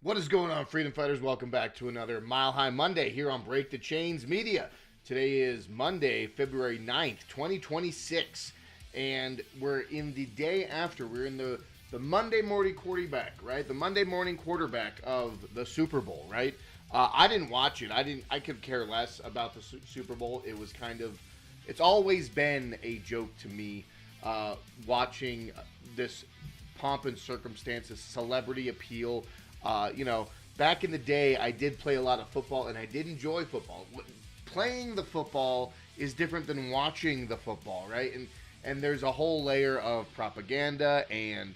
What is going on, Freedom Fighters? Welcome back to another Mile High Monday here on Break the Chains Media. Today is Monday, February 9th, 2026, and we're in the day after. We're in the Monday morning quarterback, right? The Monday morning quarterback of the Super Bowl, right? I didn't watch it. I could care less about the Super Bowl. It was it's always been a joke to me watching this pomp and circumstances, celebrity appeal. Back in the day, I did play a lot of football, and I did enjoy football. Playing the football is different than watching the football, right? And there's a whole layer of propaganda and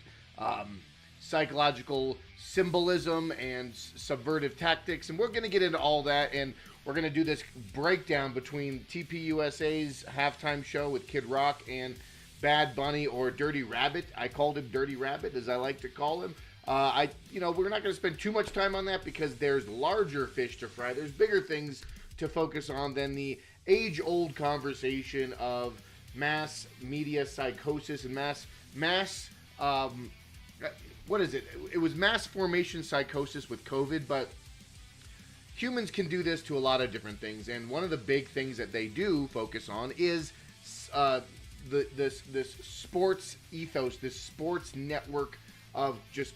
psychological symbolism and subvertive tactics, and we're going to get into all that, and we're going to do this breakdown between TPUSA's halftime show with Kid Rock and Bad Bunny, or Dirty Rabbit. I called him Dirty Rabbit, as I like to call him. We're not going to spend too much time on that because there's larger fish to fry. There's bigger things to focus on than the age-old conversation of mass media psychosis and what is it? It was mass formation psychosis with COVID, but humans can do this to a lot of different things, and one of the big things that they do focus on is this sports ethos, this sports network of just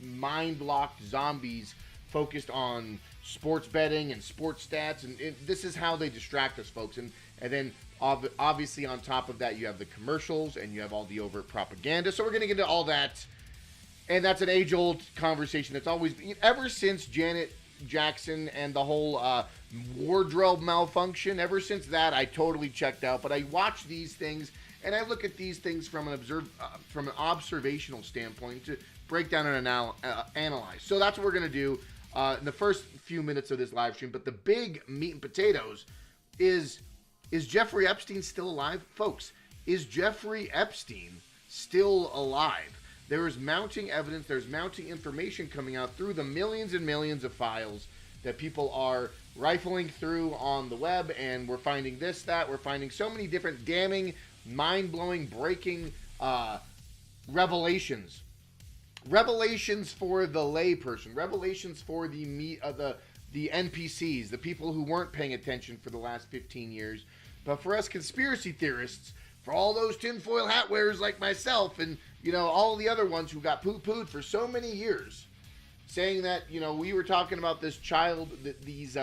mind-locked zombies focused on sports betting and sports stats, and this is how they distract us, folks. And then obviously on top of that, you have the commercials and you have all the overt propaganda. So we're going to get into all that, and that's an age-old conversation that's always been, ever since Janet Jackson and the whole wardrobe malfunction. Ever since that, I totally checked out. But I watch these things, and I look at these things from an observational standpoint to break down and analyze. So that's what we're going to do in the first few minutes of this live stream. But the big meat and potatoes is Jeffrey Epstein still alive? Folks, is Jeffrey Epstein still alive? There is mounting evidence, there's mounting information coming out through the millions and millions of files that people are rifling through on the web, and we're finding this, that, we're finding so many different damning, mind-blowing, breaking revelations. Revelations for the layperson, revelations for the NPCs, the people who weren't paying attention for the last 15 years. But for us conspiracy theorists, for all those tinfoil hat wearers like myself and, all the other ones who got poo-pooed for so many years, saying that, we were talking about this child, these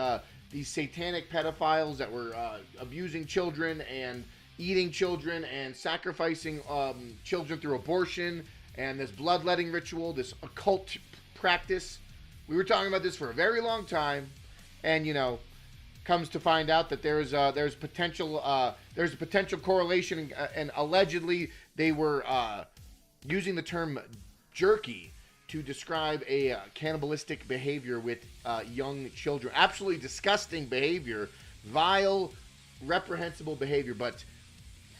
satanic pedophiles that were abusing children and eating children and sacrificing children through abortion, and this bloodletting ritual, this occult practice. We were talking about this for a very long time, and comes to find out that there's a potential correlation, and allegedly they were using the term jerky to describe a cannibalistic behavior with young children. Absolutely disgusting behavior, vile, reprehensible behavior. But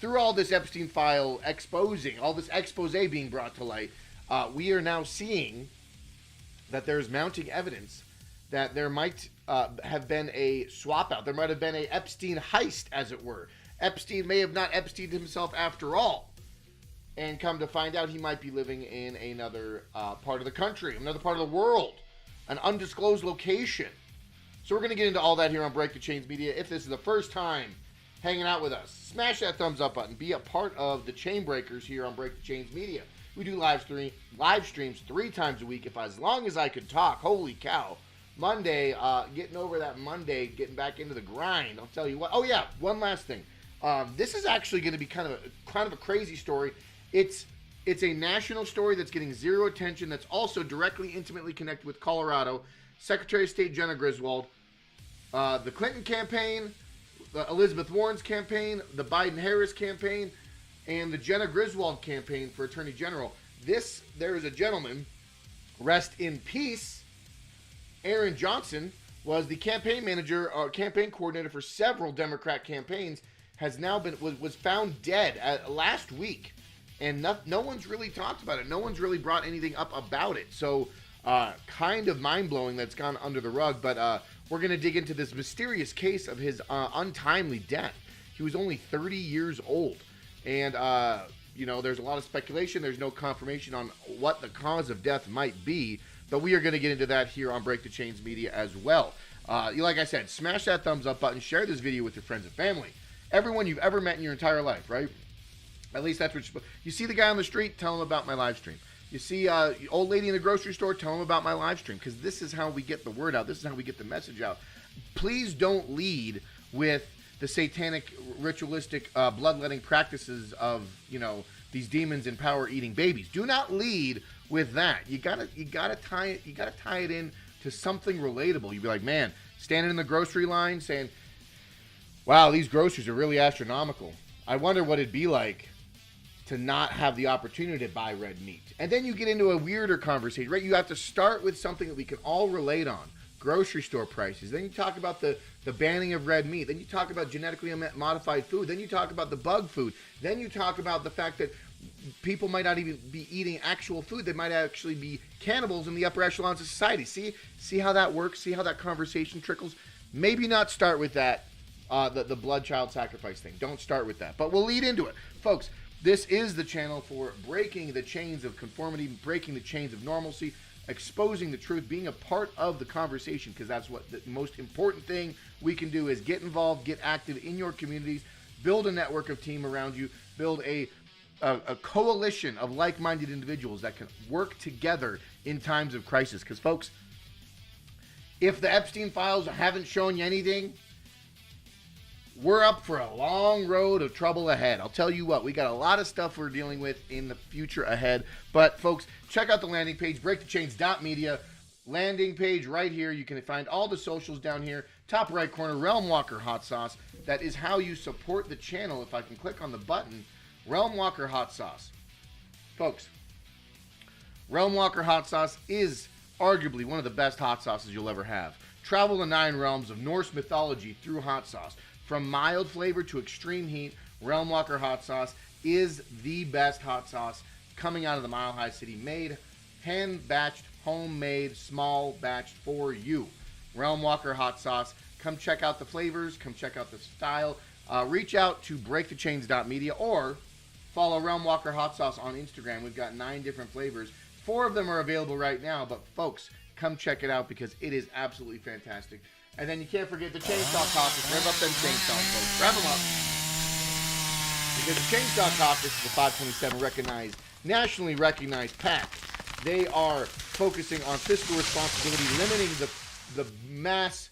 through all this Epstein file exposing, all this expose being brought to light, we are now seeing that there's mounting evidence that there might have been a swap out. There might have been a Epstein heist, as it were. Epstein may have not Epsteined himself after all. And come to find out, he might be living in another part of the country, another part of the world, an undisclosed location. So we're going to get into all that here on Break the Chains Media. If this is the first time hanging out with us, smash that thumbs up button. Be a part of the Chain Breakers here on Break the Chains Media. We do live streams 3 times a week, as long as I could talk. Holy cow. Monday, getting over that Monday, getting back into the grind. I'll tell you what. Oh yeah, one last thing. This is actually going to be kind of a crazy story. It's a national story that's getting zero attention, that's also directly, intimately connected with Colorado. Secretary of State Jenna Griswold, the Clinton campaign, the Elizabeth Warren's campaign, the Biden-Harris campaign, and the Jenna Griswold campaign for Attorney General. There is a gentleman, rest in peace, Aaron Johnson, was the campaign manager or campaign coordinator for several Democrat campaigns, was found dead last week. And no one's really talked about it. No one's really brought anything up about it. So kind of mind-blowing that's gone under the rug. But we're going to dig into this mysterious case of his untimely death. He was only 30 years old. And, there's a lot of speculation. There's no confirmation on what the cause of death might be. But we are going to get into that here on Break the Chains Media as well. Like I said, smash that thumbs up button, share this video with your friends and family. Everyone you've ever met in your entire life, right? At least that's what you see the guy on the street, tell him about my live stream. You see old lady in the grocery store, tell them about my live stream, because this is how we get the word out. This is how we get the message out. Please don't lead with the satanic, ritualistic, bloodletting practices of, these demons in power eating babies. Do not lead with that. You gotta tie it in to something relatable. You'd be like, man, standing in the grocery line saying, wow, these groceries are really astronomical. I wonder what it'd be like to not have the opportunity to buy red meat. And then you get into a weirder conversation, right? You have to start with something that we can all relate on. Grocery store prices. Then you talk about the banning of red meat. Then you talk about genetically modified food. Then you talk about the bug food. Then you talk about the fact that people might not even be eating actual food. They might actually be cannibals in the upper echelons of society. See how that works? See how that conversation trickles? Maybe not start with that, the blood child sacrifice thing. Don't start with that. But we'll lead into it. Folks, this is the channel for breaking the chains of conformity, breaking the chains of normalcy, exposing the truth, being a part of the conversation, because that's what the most important thing we can do is get involved, get active in your communities, build a network of team around you, build a coalition of like-minded individuals that can work together in times of crisis. Because, folks, if the Epstein files haven't shown you anything, we're up for a long road of trouble ahead. I'll tell you what, we got a lot of stuff we're dealing with in the future ahead. But, folks, check out the landing page, breakthechains.media. Landing page right here. You can find all the socials down here. Top right corner, Realm Walker Hot Sauce. That is how you support the channel. If I can click on the button, Realm Walker Hot Sauce. Folks, Realm Walker Hot Sauce is arguably one of the best hot sauces you'll ever have. Travel the 9 realms of Norse mythology through hot sauce. From mild flavor to extreme heat, Realm Walker Hot Sauce is the best hot sauce coming out of the Mile High City. Made, hand-batched, homemade, small-batched for you. Realm Walker Hot Sauce. Come check out the flavors. Come check out the style. Reach out to breakthechains.media or follow Realm Walker Hot Sauce on Instagram. We've got 9 different flavors. 4 of them are available right now, but folks, come check it out because it is absolutely fantastic. And then you can't forget the Chainsaw Caucus. Rev up them chainsaws, folks. Rev them up. Because the Chainsaw Caucus is a 527 nationally recognized PAC. They are focusing on fiscal responsibility, limiting the mass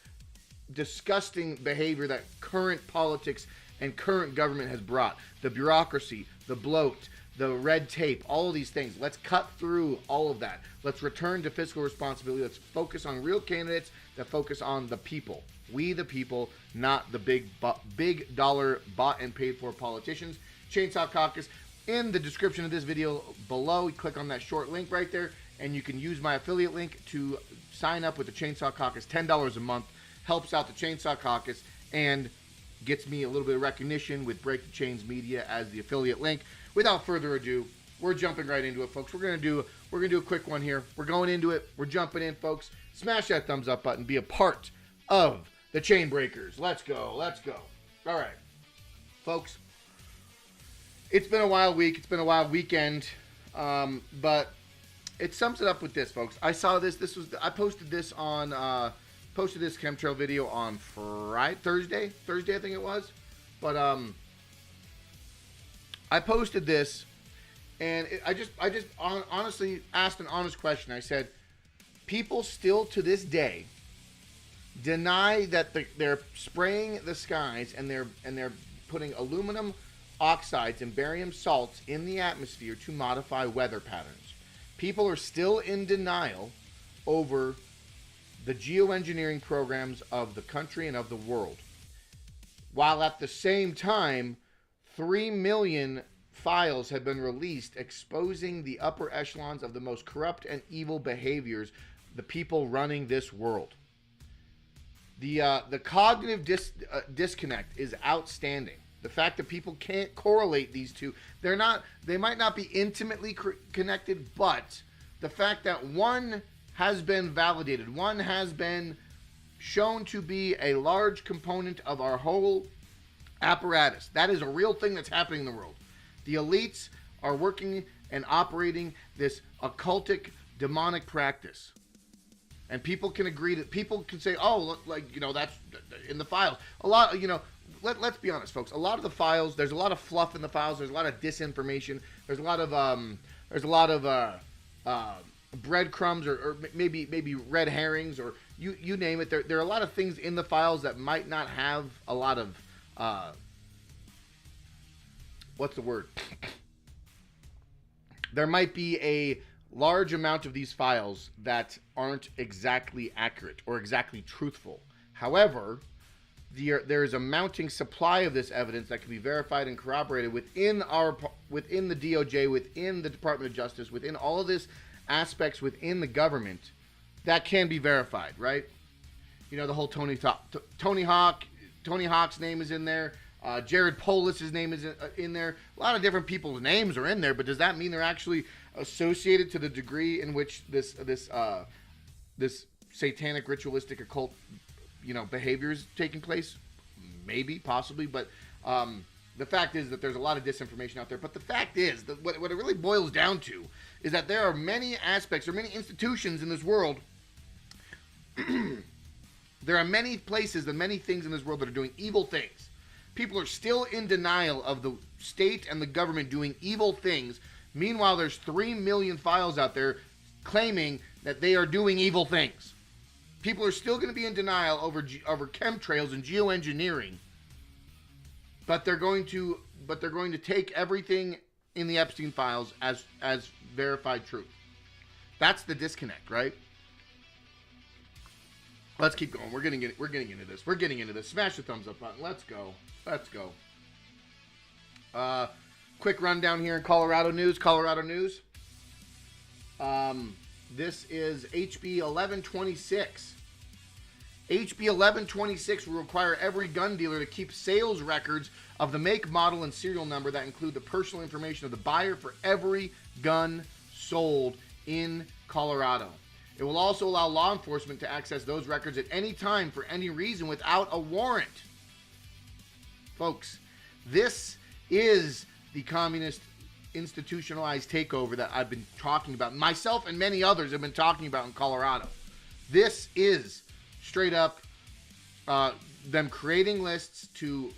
disgusting behavior that current politics and current government has brought. The bureaucracy, the bloat, the red tape, all of these things. Let's cut through all of that. Let's return to fiscal responsibility. Let's focus on real candidates that focus on the people. We the people, not the big dollar bought and paid for politicians. Chainsaw Caucus. In the description of this video below, you click on that short link right there, and you can use my affiliate link to sign up with the Chainsaw Caucus. $10 a month helps out the Chainsaw Caucus and gets me a little bit of recognition with Break the Chains Media as the affiliate link. Without further ado, we're jumping right into it, folks. We're gonna do a quick one here. We're going into it. We're jumping in, folks. Smash that thumbs up button. Be a part of the Chain Breakers. Let's go. Let's go. All right, folks. It's been a wild week. It's been a wild weekend. But it sums it up with this, folks. I saw this. I posted this on this chemtrail video on Thursday, I think it was. But I posted this, and I just honestly asked an honest question. I said, people still to this day deny that they're spraying the skies and they're putting aluminum oxides and barium salts in the atmosphere to modify weather patterns. People are still in denial over the geoengineering programs of the country and of the world, while at the same time 3 million files have been released exposing the upper echelons of the most corrupt and evil behaviors, the people running this world. The cognitive disconnect is outstanding. The fact that people can't correlate these two, they might not be intimately connected, but the fact that one has been validated, one has been shown to be a large component of our whole apparatus. That is a real thing that's happening in the world. The elites are working and operating this occultic, demonic practice. And people can agree that people can say, oh, like, you know, that's in the files. A lot, you know, let's be honest, folks. A lot of the files, there's a lot of fluff in the files. There's a lot of disinformation. There's a lot of breadcrumbs or maybe red herrings, or you name it. There are a lot of things in the files that might not have a lot of what's the word? There might be a large amount of these files that aren't exactly accurate or exactly truthful. However, there is a mounting supply of this evidence that can be verified and corroborated within the DOJ, within the Department of Justice, within all of this aspects within the government that can be verified, right? You know, the whole Tony Hawk's name is in there. Jared Polis's name is in there. A lot of different people's names are in there, but does that mean they're actually associated to the degree in which this satanic ritualistic occult, you know, behavior is taking place? Maybe, possibly, but the fact is that there's a lot of disinformation out there. But the fact is that what it really boils down to is that there are many aspects or many institutions in this world. There are many places and many things in this world that are doing evil things. People are still in denial of the state and the government doing evil things. Meanwhile, there's 3 million files out there claiming that they are doing evil things. People are still going to be in denial over chemtrails and geoengineering, but they're going to take everything in the Epstein files as verified truth. That's the disconnect, right? Let's keep going. We're getting into this. Smash the thumbs up button. Let's go. Quick rundown here in Colorado news. This is HB 1126. HB 1126 will require every gun dealer to keep sales records of the make, model, and serial number that include the personal information of the buyer for every gun sold in Colorado. It will also allow law enforcement to access those records at any time for any reason without a warrant. Folks, this is the communist institutionalized takeover that I've been talking about. Myself and many others have been talking about in Colorado. This is straight up them creating lists to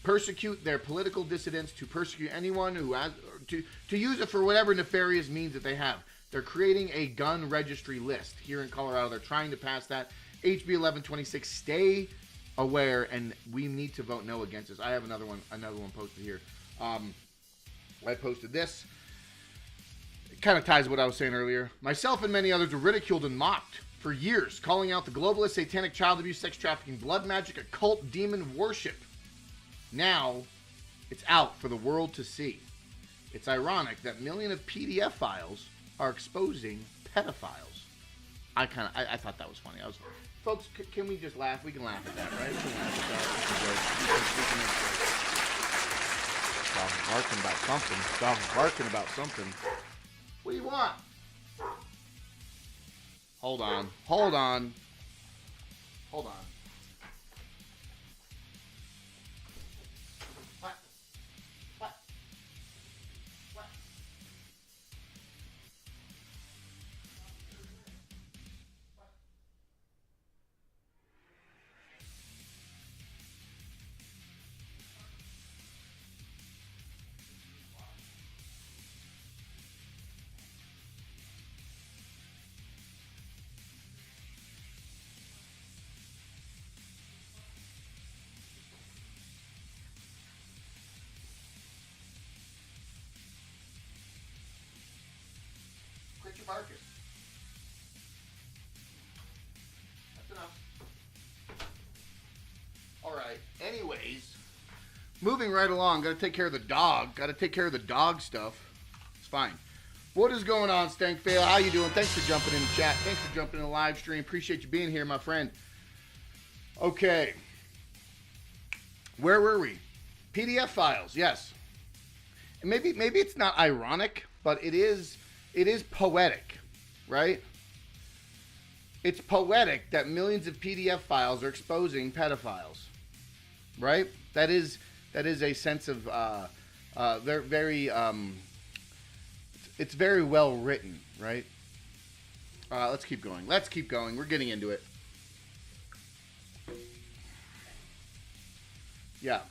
persecute their political dissidents, to persecute anyone who has, to use it for whatever nefarious means that they have. They're creating a gun registry list here in Colorado. They're trying to pass that. HB 1126. Stay aware, and we need to vote no against this. I have another one posted here. I posted this. It kind of ties to what I was saying earlier. Myself and many others were ridiculed and mocked for years, calling out the globalist, satanic, child abuse, sex trafficking, blood magic, occult, demon worship. Now, it's out for the world to see. It's ironic that millions of PDF files are exposing pedophiles. I thought that was funny. Folks, can we just laugh? We can laugh at that, right? We can laugh at that. Dog's barking about something. What do you want? Hold on. Quit your barking. That's enough. Alright, anyways, moving right along. Gotta take care of the dog stuff. It's fine. What is going on, Stankfail? How you doing? Thanks for jumping in the chat. Thanks for jumping in the live stream. Appreciate you being here, my friend. Okay. Where were we? PDF files, yes. And maybe it's not ironic, but it is poetic, right? It's poetic that millions of PDF files are exposing pedophiles, right? That is a sense of it's very well written, right? Let's keep going. Let's keep going. We're getting into it. Yeah.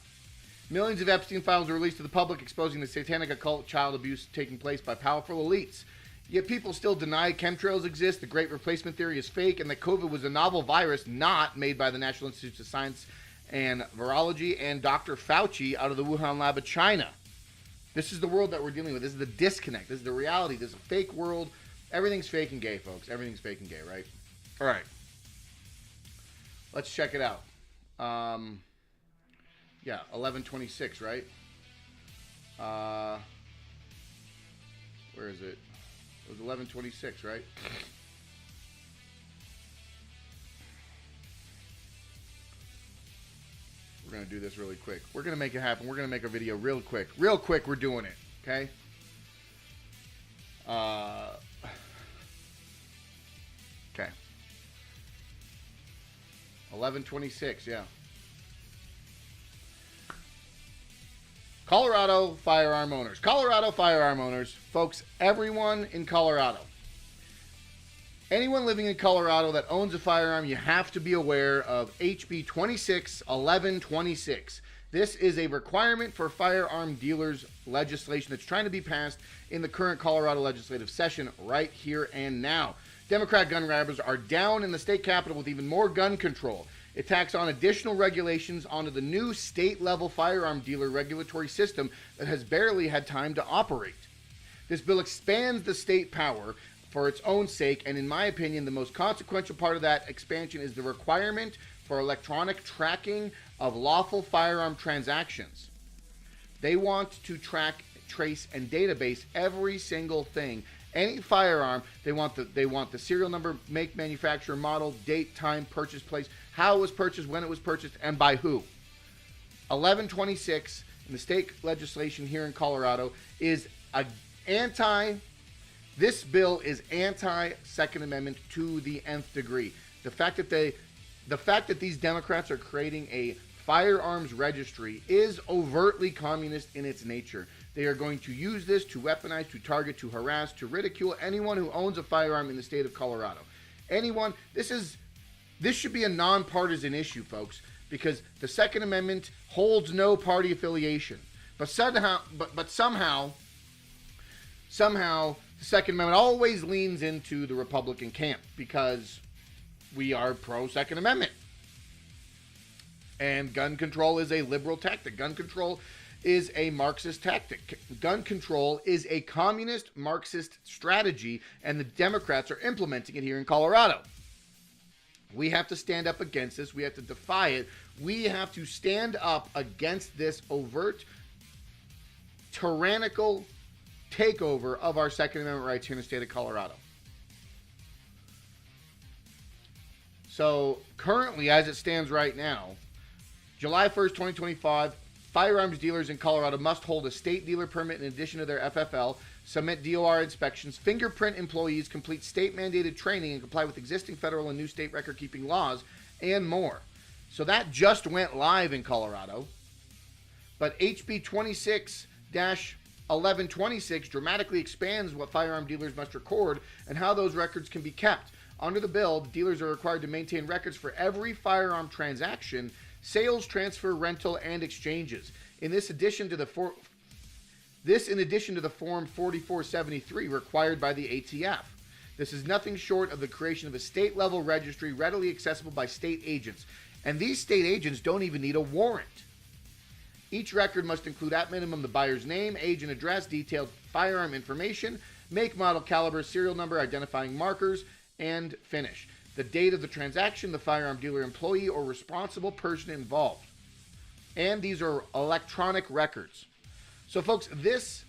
Millions of Epstein files were released to the public, exposing the satanic occult child abuse taking place by powerful elites. Yet people still deny chemtrails exist, the Great Replacement Theory is fake, and that COVID was a novel virus not made by the National Institutes of Science and Virology and Dr. Fauci out of the Wuhan lab of China. This is the world that we're dealing with. This is the disconnect. This is the reality. This is a fake world. Everything's fake and gay, folks. Everything's fake and gay, right? All right. Let's check it out. Yeah, 1126, right? Where is it? It was 1126, right? We're going to do this really quick. We're going to make it happen. We're going to make a video real quick. Real quick, we're doing it, okay? Okay. 1126, yeah. Colorado firearm owners. Colorado firearm owners. Folks, everyone in Colorado. Anyone living in Colorado that owns a firearm, you have to be aware of HB 261126. This is a requirement for firearm dealers legislation that's trying to be passed in the current Colorado legislative session right here and now. Democrat gun grabbers are down in the state capitol with even more gun control. It tacks on additional regulations onto the new state-level firearm dealer regulatory system that has barely had time to operate. This bill expands the state power for its own sake, and in my opinion, the most consequential part of that expansion is the requirement for electronic tracking of lawful firearm transactions. They want to track, trace, and database every single thing. Any firearm, they want the serial number, make, manufacturer, model, date, time, purchase place, how it was purchased, when it was purchased, and by who. 1126 in the state legislation here in Colorado is this bill is anti-Second Amendment to the nth degree. The fact that these Democrats are creating a firearms registry is overtly communist in its nature. They are going to use this to weaponize, to target, to harass, to ridicule anyone who owns a firearm in the state of Colorado. This should be a nonpartisan issue, folks, because the Second Amendment holds no party affiliation. But somehow, the Second Amendment always leans into the Republican camp because we are pro-Second Amendment. And gun control is a liberal tactic. Gun control is a Marxist tactic. Gun control is a communist Marxist strategy, and the Democrats are implementing it here in Colorado. We have to stand up against this. We have to defy it. We have to stand up against this overt, tyrannical takeover of our Second Amendment rights here in the state of Colorado. So currently, as it stands right now, July 1st, 2025, firearms dealers in Colorado must hold a state dealer permit in addition to their FFL, submit DOR inspections, fingerprint employees, complete state-mandated training, and comply with existing federal and new state record-keeping laws, and more. So that just went live in Colorado. But HB 26-1126 dramatically expands what firearm dealers must record and how those records can be kept. Under the bill, dealers are required to maintain records for every firearm transaction, sales, transfer, rental, and exchanges. In addition to the Form 4473 required by the ATF. This is nothing short of the creation of a state-level registry readily accessible by state agents. And these state agents don't even need a warrant. Each record must include at minimum the buyer's name, age, and address, detailed firearm information, make, model, caliber, serial number, identifying markers, and finish. The date of the transaction, the firearm dealer employee or responsible person involved. And these are electronic records. So, folks, this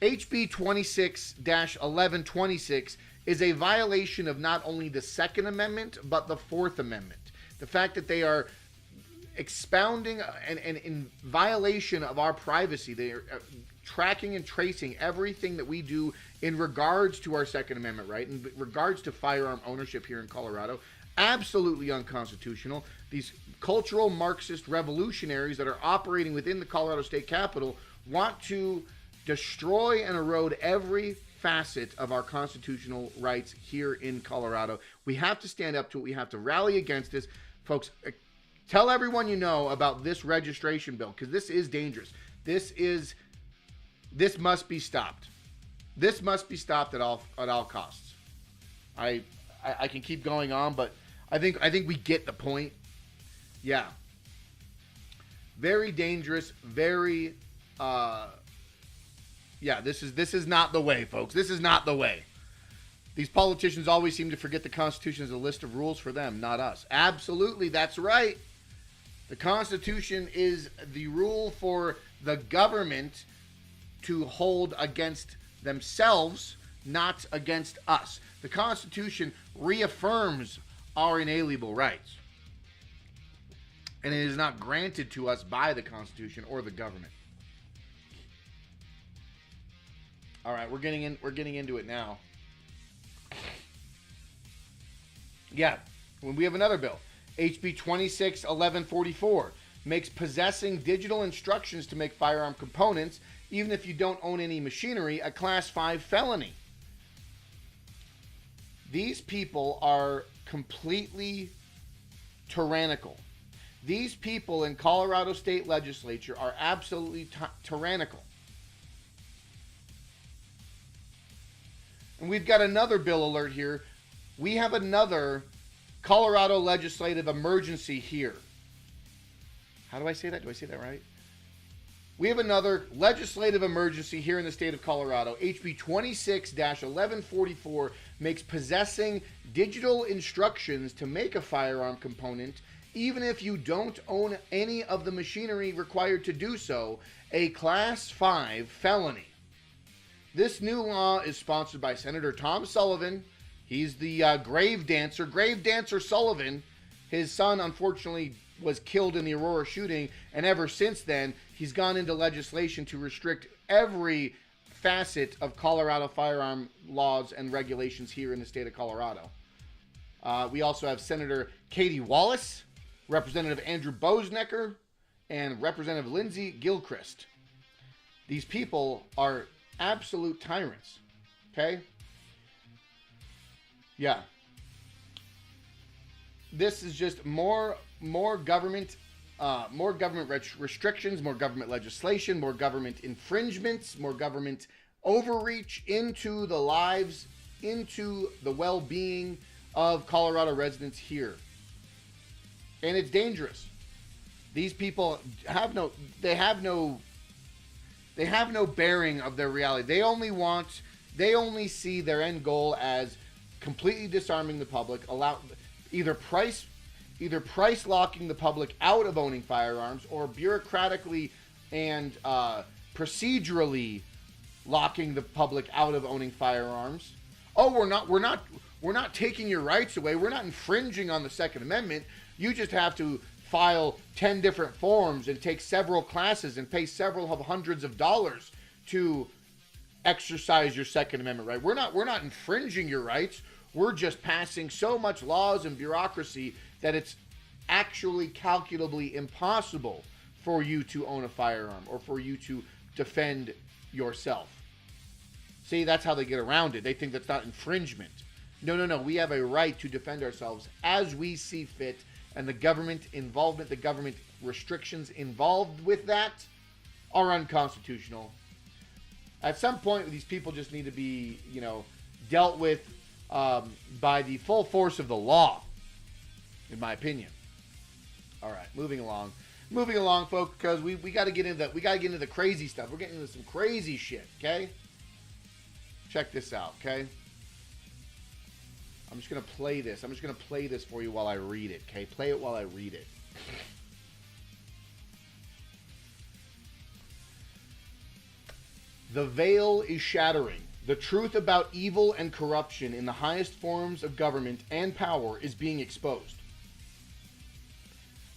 HB 26-1126 is a violation of not only the Second Amendment, but the Fourth Amendment. The fact that they are expounding and in violation of our privacy. They are tracking and tracing everything that we do in regards to our Second Amendment right, in regards to firearm ownership here in Colorado. Absolutely unconstitutional. These cultural Marxist revolutionaries that are operating within the Colorado State Capitol want to destroy and erode every facet of our constitutional rights here in Colorado. We have to stand up to it. We have to rally against this. Folks, tell everyone you know about this registration bill, because this is dangerous. This must be stopped. This must be stopped at all costs. I can keep going on, but I think we get the point. Yeah. Very dangerous, very yeah, this is not the way, folks. This is not the way. These politicians always seem to forget the Constitution is a list of rules for them, not us. Absolutely, that's right. The Constitution is the rule for the government to hold against themselves, not against us. The Constitution reaffirms our inalienable rights. And it is not granted to us by the Constitution or the government. All right, we're getting into it now. Yeah, we have another bill. HB 261144 makes possessing digital instructions to make firearm components, even if you don't own any machinery, a Class 5 felony. These people are completely tyrannical. These people in Colorado State Legislature are absolutely tyrannical. And we've got another bill alert here. We have another Colorado legislative emergency here. How do I say that? Do I say that right? We have another legislative emergency here in the state of Colorado. HB 26-1144 makes possessing digital instructions to make a firearm component, even if you don't own any of the machinery required to do so, a Class 5 felony. This new law is sponsored by Senator Tom Sullivan. He's the grave dancer Sullivan. His son, unfortunately, was killed in the Aurora shooting, and ever since then, he's gone into legislation to restrict every facet of Colorado firearm laws and regulations here in the state of Colorado. We also have Senator Katie Wallace, Representative Andrew Bosnecker, and Representative Lindsey Gilchrist. These people are absolute tyrants. Okay? Yeah. This is just more government restrictions, more government legislation, more government infringements, more government overreach into the lives, into the well-being of Colorado residents here. And it's dangerous. These people have no bearing of their reality. They only see their end goal as completely disarming the public, either price locking the public out of owning firearms, or bureaucratically and procedurally locking the public out of owning firearms. Oh, we're not taking your rights away. We're not infringing on the Second Amendment. You just have to file 10 different forms and take several classes and pay several of hundreds of dollars to exercise your Second Amendment right. We're not infringing your rights. We're just passing so much laws and bureaucracy that it's actually calculably impossible for you to own a firearm or for you to defend yourself. See, that's how they get around it. They think that's not infringement. No. We have a right to defend ourselves as we see fit, and the government involvement, the government restrictions involved with that are unconstitutional. At some point, these people just need to be, dealt with by the full force of the law, in my opinion. All right, moving along, folks, because we got to get into that. We got to get into the crazy stuff. We're getting into some crazy shit. Okay, check this out. Okay, I'm just gonna play this. I'm just gonna play this for you while I read it. Okay, play it while I read it. The veil is shattering. The truth about evil and corruption in the highest forms of government and power is being exposed.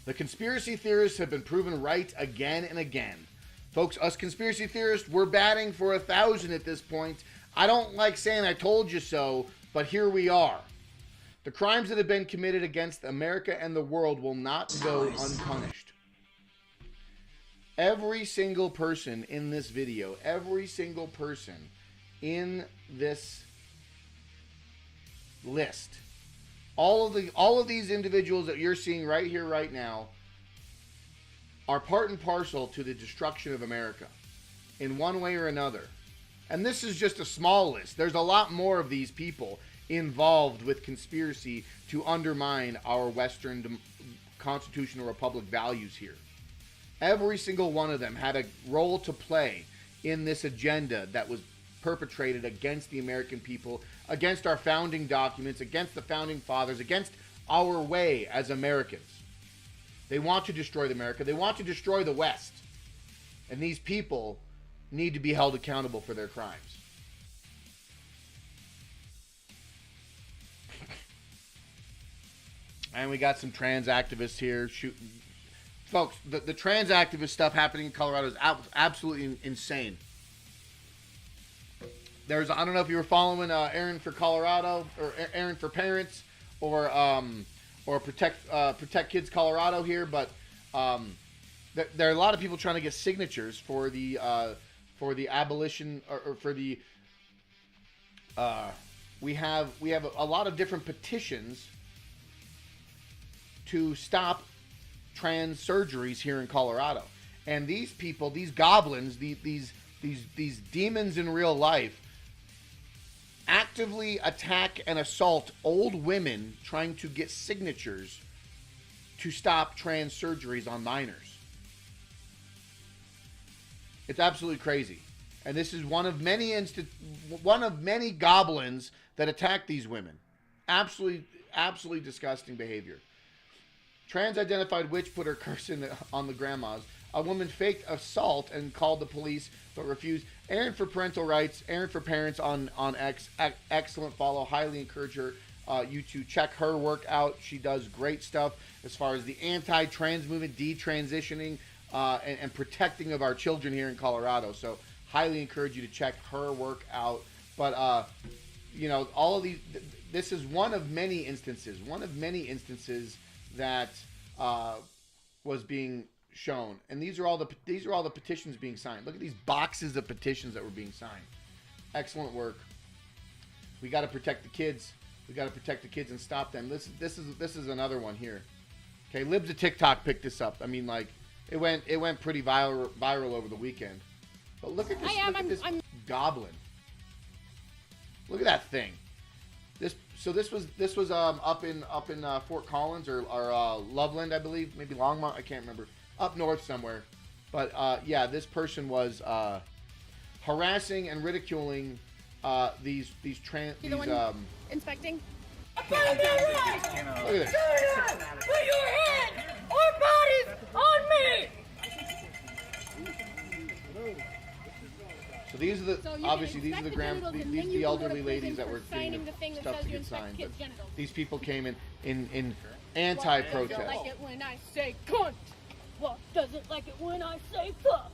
The conspiracy theorists have been proven right again and again. Folks, us conspiracy theorists, we're batting for 1,000 at this point. I don't like saying I told you so, but here we are. The crimes that have been committed against America and the world will not go unpunished. Every single person in this video, every single person in this list, all of these individuals that you're seeing right here, right now, are part and parcel to the destruction of America in one way or another. And this is just a small list. There's a lot more of these people involved with conspiracy to undermine our Western constitutional republic values here. Every single one of them had a role to play in this agenda that was perpetrated against the American people, against our founding documents, against the founding fathers, against our way as Americans. They want to destroy America. They want to destroy the West. And these people need to be held accountable for their crimes. And we got some trans activists here shooting. Folks, the trans activist stuff happening in Colorado is absolutely insane. I don't know if you were following Aaron for Colorado or Aaron for Parents or Protect Kids Colorado here, but there are a lot of people trying to get signatures for the abolition or for the we have a lot of different petitions to stop trans surgeries here in Colorado. And these people, these goblins, these demons in real life actively attack and assault old women trying to get signatures to stop trans surgeries on minors. It's absolutely crazy. And this is one of many goblins that attack these women. Absolutely disgusting behavior. Trans-identified witch put her curse on the grandmas. A woman faked assault and called the police, but refused. Aaron for Parental Rights, Aaron for Parents on X. Excellent follow. Highly encourage her, you to check her work out. She does great stuff as far as the anti-trans movement, detransitioning, and protecting of our children here in Colorado. So highly encourage you to check her work out. But, all of these, this is one of many instances that was being shown, and these are all the petitions being signed. Look at these boxes of petitions that were being signed. Excellent work. We got to protect the kids. We got to protect the kids and stop them. This is another one here. Okay, Libs of TikTok picked this up. I mean, like it went pretty viral over the weekend. But look at this. I'm goblin. Look at that thing. This was up in Fort Collins or Loveland, I believe, maybe Longmont, I can't remember, up north somewhere. But this person was harassing and ridiculing these inspecting. Look at this. Do not put your hands or bodies on me. So these are the elderly ladies that were getting the stuff to get signed. But these people came in anti-protest. Doesn't like it when I say cunt. Well, doesn't like it when I say fuck.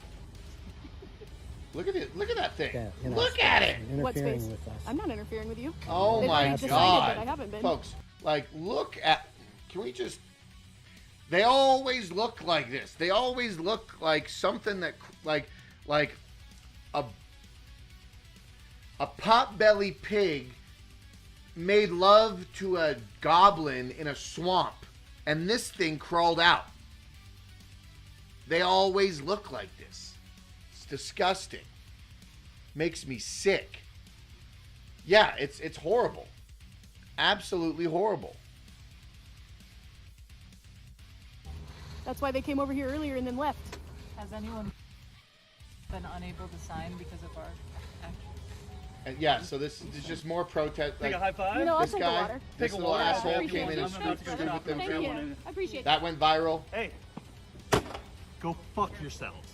Look at it! Look at that thing! Yeah, Look at it! What space? I'm not interfering with you. Oh my God, God, I haven't been. Folks! Like, look at. Can we just? They always look like this. They always look like something that like a pot-belly pig made love to a goblin in a swamp, and this thing crawled out. They always look like this. It's disgusting. Makes me sick. Yeah, it's horrible. Absolutely horrible. That's why they came over here earlier and then left. Has anyone been unable to sign because of our action? And yeah, so this is just more protest. Take a high five. I'll This take guy, the water. this Take a little water. asshole Appreciate came in it. and screwed with them. Thank you. I appreciate That went viral. Hey, go fuck yourselves.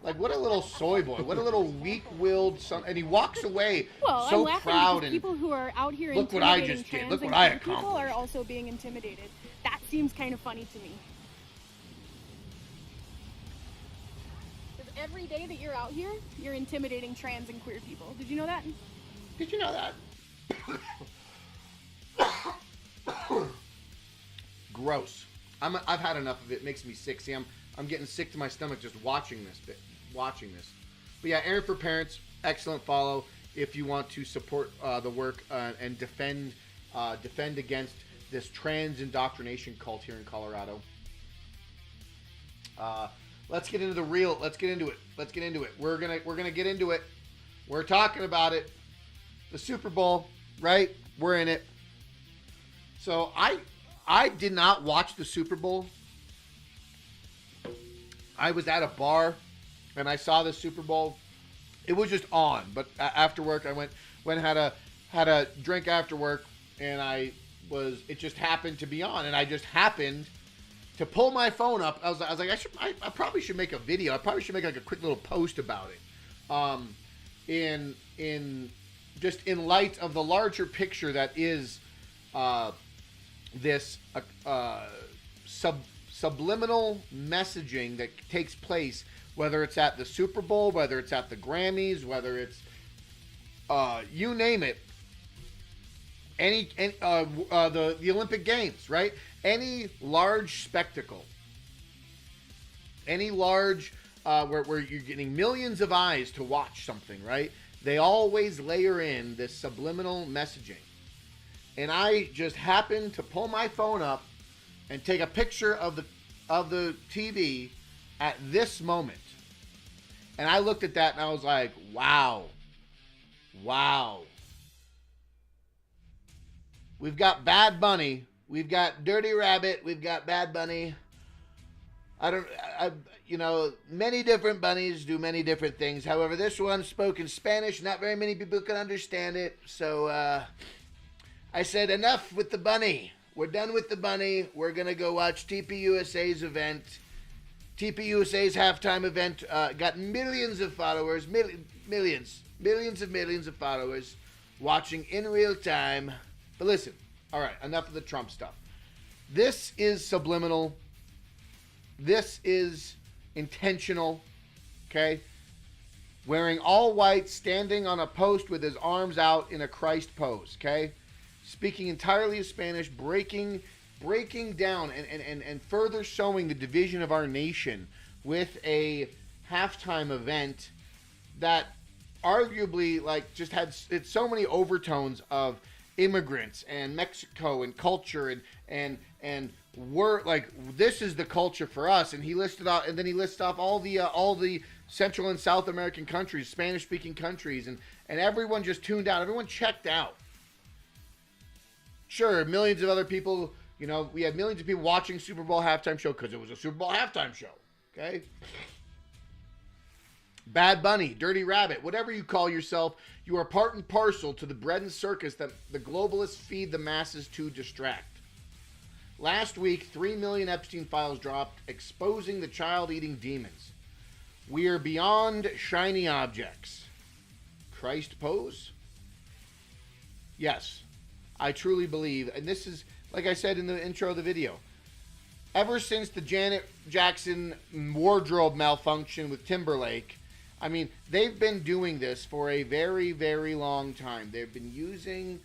Like, what a little soy boy. What a little weak-willed son. And he walks away Well, so I'm laughing proud. because And people who are out here look what I intimidating just did. trans Look what and I queer people are accomplished. also being intimidated. That seems kind of funny to me. Because every day that you're out here, you're intimidating trans and queer people. Did you know that? Did you know that? Gross. I've had enough of it. It makes me sick. See, I'm getting sick to my stomach just watching this. But yeah, Aaron for Parents, excellent follow if you want to support the work and defend against this trans indoctrination cult here in Colorado. Let's get into the real. Let's get into it. We're gonna get into it. We're talking about it. The Super Bowl, right? We're in it. So I did not watch the Super Bowl. I was at a bar and I saw the Super Bowl. It was just on, but after work I went had a drink after work, and it just happened to be on, and I just happened to pull my phone up. I was like, I probably should make a video. I probably should make like a quick little post about it. In light of the larger picture that is this subliminal messaging that takes place, whether it's at the Super Bowl, whether it's at the Grammys, whether it's you name it, the Olympic Games, right? Any large spectacle, any large where you're getting millions of eyes to watch something, right? They always layer in this subliminal messaging. And I just happened to pull my phone up and take a picture of the TV at this moment. And I looked at that and I was like, wow. We've got Bad Bunny. We've got Dirty Rabbit. We've got Bad Bunny. Many different bunnies do many different things. However, this one spoke in Spanish. Not very many people can understand it. So I said, enough with the bunny. We're done with the bunny. We're going to go watch TPUSA's event. TPUSA's halftime event got millions of followers. Millions of followers watching in real time. But listen, all right, enough of the Trump stuff. This is subliminal. This is intentional, okay? Wearing all white, standing on a post with his arms out in a Christ pose, okay? Speaking entirely of Spanish, breaking down and further showing the division of our nation with a halftime event that arguably just had it's so many overtones of immigrants and Mexico and culture and we're like, this is the culture for us. And he listed out, and then he lists off all the Central and South American countries, Spanish speaking countries, and everyone just tuned out. Everyone checked out. Sure, millions of other people, we had millions of people watching Super Bowl halftime show because it was a Super Bowl halftime show. Okay. Bad Bunny, Dirty Rabbit, whatever you call yourself, you are part and parcel to the bread and circus that the globalists feed the masses to distract. Last week, 3 million Epstein files dropped, exposing the child-eating demons. We are beyond shiny objects. Christ pose? Yes, I truly believe, and this is, like I said in the intro of the video, ever since the Janet Jackson wardrobe malfunction with Timberlake, I mean, they've been doing this for a very, very long time. They've been using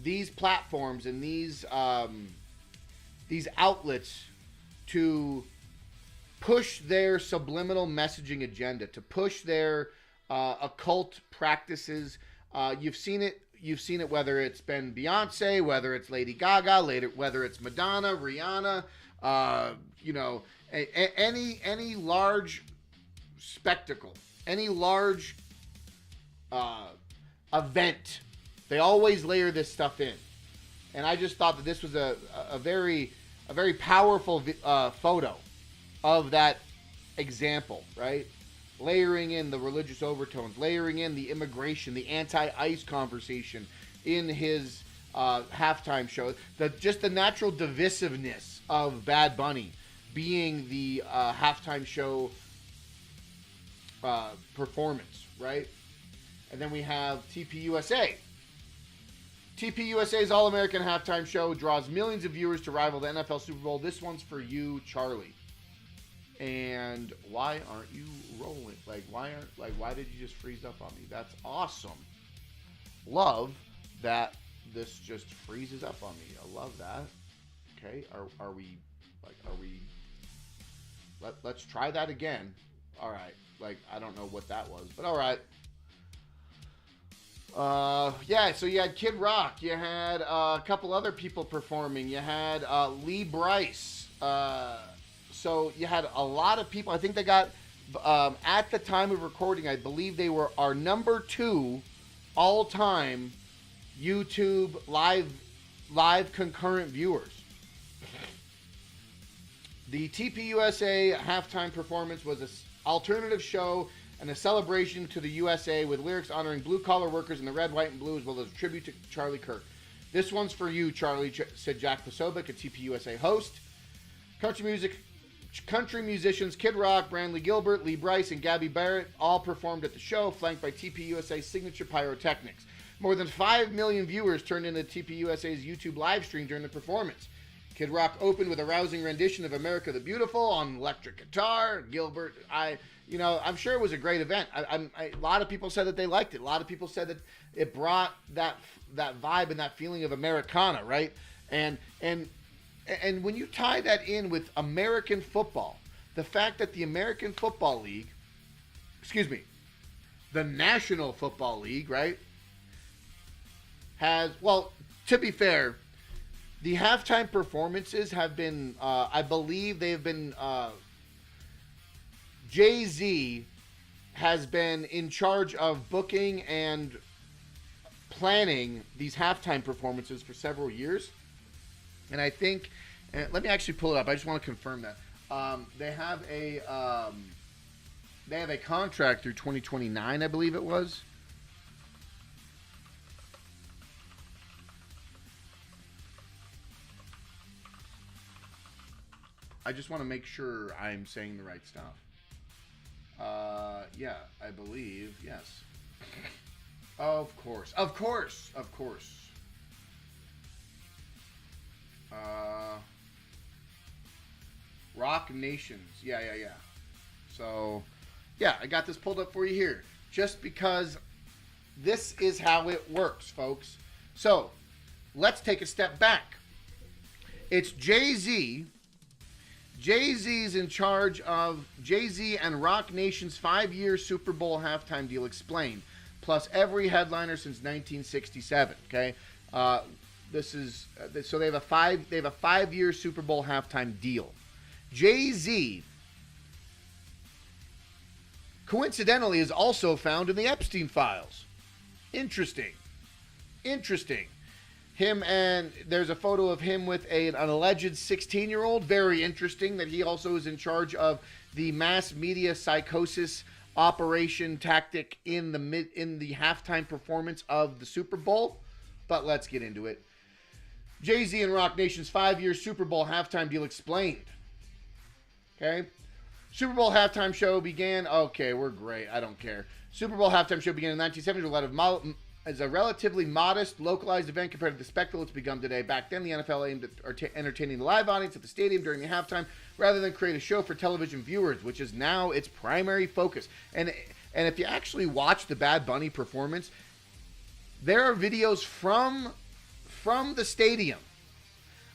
these platforms and these outlets to push their subliminal messaging agenda, to push their occult practices. You've seen it. You've seen it whether it's been Beyonce, whether it's Lady Gaga, whether it's Madonna, Rihanna, any large spectacle, any large event, they always layer this stuff in. And I just thought that this was a very powerful photo of that example, right? Layering in the religious overtones, layering in the immigration, the anti-ICE conversation in his halftime show. Just the natural divisiveness of Bad Bunny being the halftime show performance, right? And then we have TPUSA. TPUSA's All-American Halftime Show draws millions of viewers to rival the NFL Super Bowl. This one's for you, Charlie. And why aren't you rolling? Why did you just freeze up on me? That's awesome. Love that this just freezes up on me. I love that. Okay, let's try that again. all right. Like, I don't know what that was, but all right. Yeah, so you had Kid Rock. You had a couple other people performing. You had Lee Bryce. So you had a lot of people. I think they got, at the time of recording, I believe they were our number 2 all-time YouTube live concurrent viewers. The TPUSA halftime performance was an alternative show and a celebration to the USA with lyrics honoring blue-collar workers in the red, white, and blue, as well as a tribute to Charlie Kirk. This one's for you, Charlie, said Jack Posobiec, a TPUSA host. Country musicians Kid Rock, Brantley Gilbert, Lee Bryce, and Gabby Barrett all performed at the show, flanked by TPUSA's signature pyrotechnics. More than 5 million viewers turned into TPUSA's YouTube live stream during the performance. Kid Rock opened with a rousing rendition of America the Beautiful on electric guitar. Gilbert, I'm sure it was a great event. A lot of people said that they liked it. A lot of people said that it brought that vibe and that feeling of Americana, right? And when you tie that in with American football, the fact that the American Football League, the National Football League, right, has, well, to be fair, the halftime performances have been, I believe they've been, Jay-Z has been in charge of booking and planning these halftime performances for several years. And I think, let me actually pull it up. I just want to confirm that. They have a contract through 2029, I believe it was. I just want to make sure I'm saying the right stuff. Yeah, I believe, yes. Of course. Rock Nations. Yeah. So, yeah, I got this pulled up for you here. Just because this is how it works, folks. So, let's take a step back. It's Jay-Z. Jay-Z's in charge of Jay-Z and Rock Nation's 5-year Super Bowl halftime deal explained, plus every headliner since 1967. Okay, this is so they have a 5-year Super Bowl halftime deal. Jay-Z, coincidentally, is also found in the Epstein files. Interesting. Him, and there's a photo of him with an alleged 16-year-old. Very interesting that he also is in charge of the mass media psychosis operation tactic in the halftime performance of the Super Bowl. But let's get into it. Jay-Z and Rock Nation's 5-year Super Bowl halftime deal explained. Okay. Super Bowl halftime show began. Okay, we're great. I don't care. Super Bowl halftime show began in the 1970s as a relatively modest, localized event compared to the spectacle it's become today. Back then, the NFL aimed at entertaining the live audience at the stadium during the halftime rather than create a show for television viewers, which is now its primary focus. And if you actually watch the Bad Bunny performance, there are videos from the stadium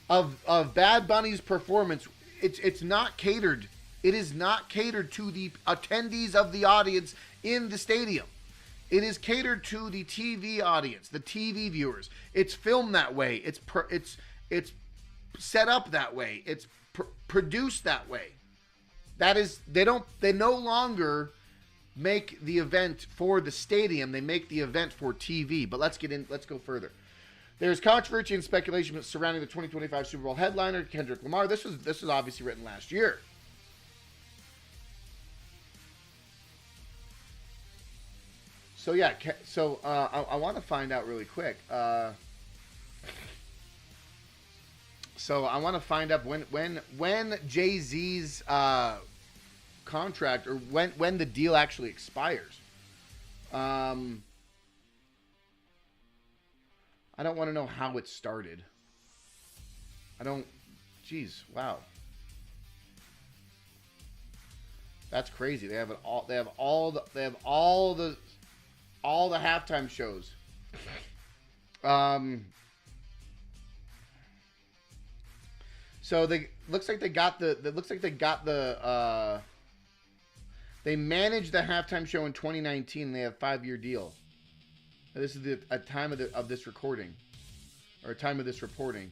of Bad Bunny's performance. It's not catered. It is not catered to the attendees of the audience in the stadium. It is catered to the TV audience, the TV viewers. It's filmed that way. It's set up that way. It's produced that way. That is, they no longer make the event for the stadium. They make the event for TV. But let's go further. There's controversy and speculation surrounding the 2025 Super Bowl headliner, Kendrick Lamar. This was obviously written last year. So yeah, I want to find out really quick. So I want to find out when Jay-Z's contract, or when the deal actually expires. I don't want to know how it started. Jeez, wow. That's crazy. They have all the halftime shows. So looks like they got the They managed the halftime show in 2019. And they have a 5-year deal. This is a time of this recording, or a time of this reporting.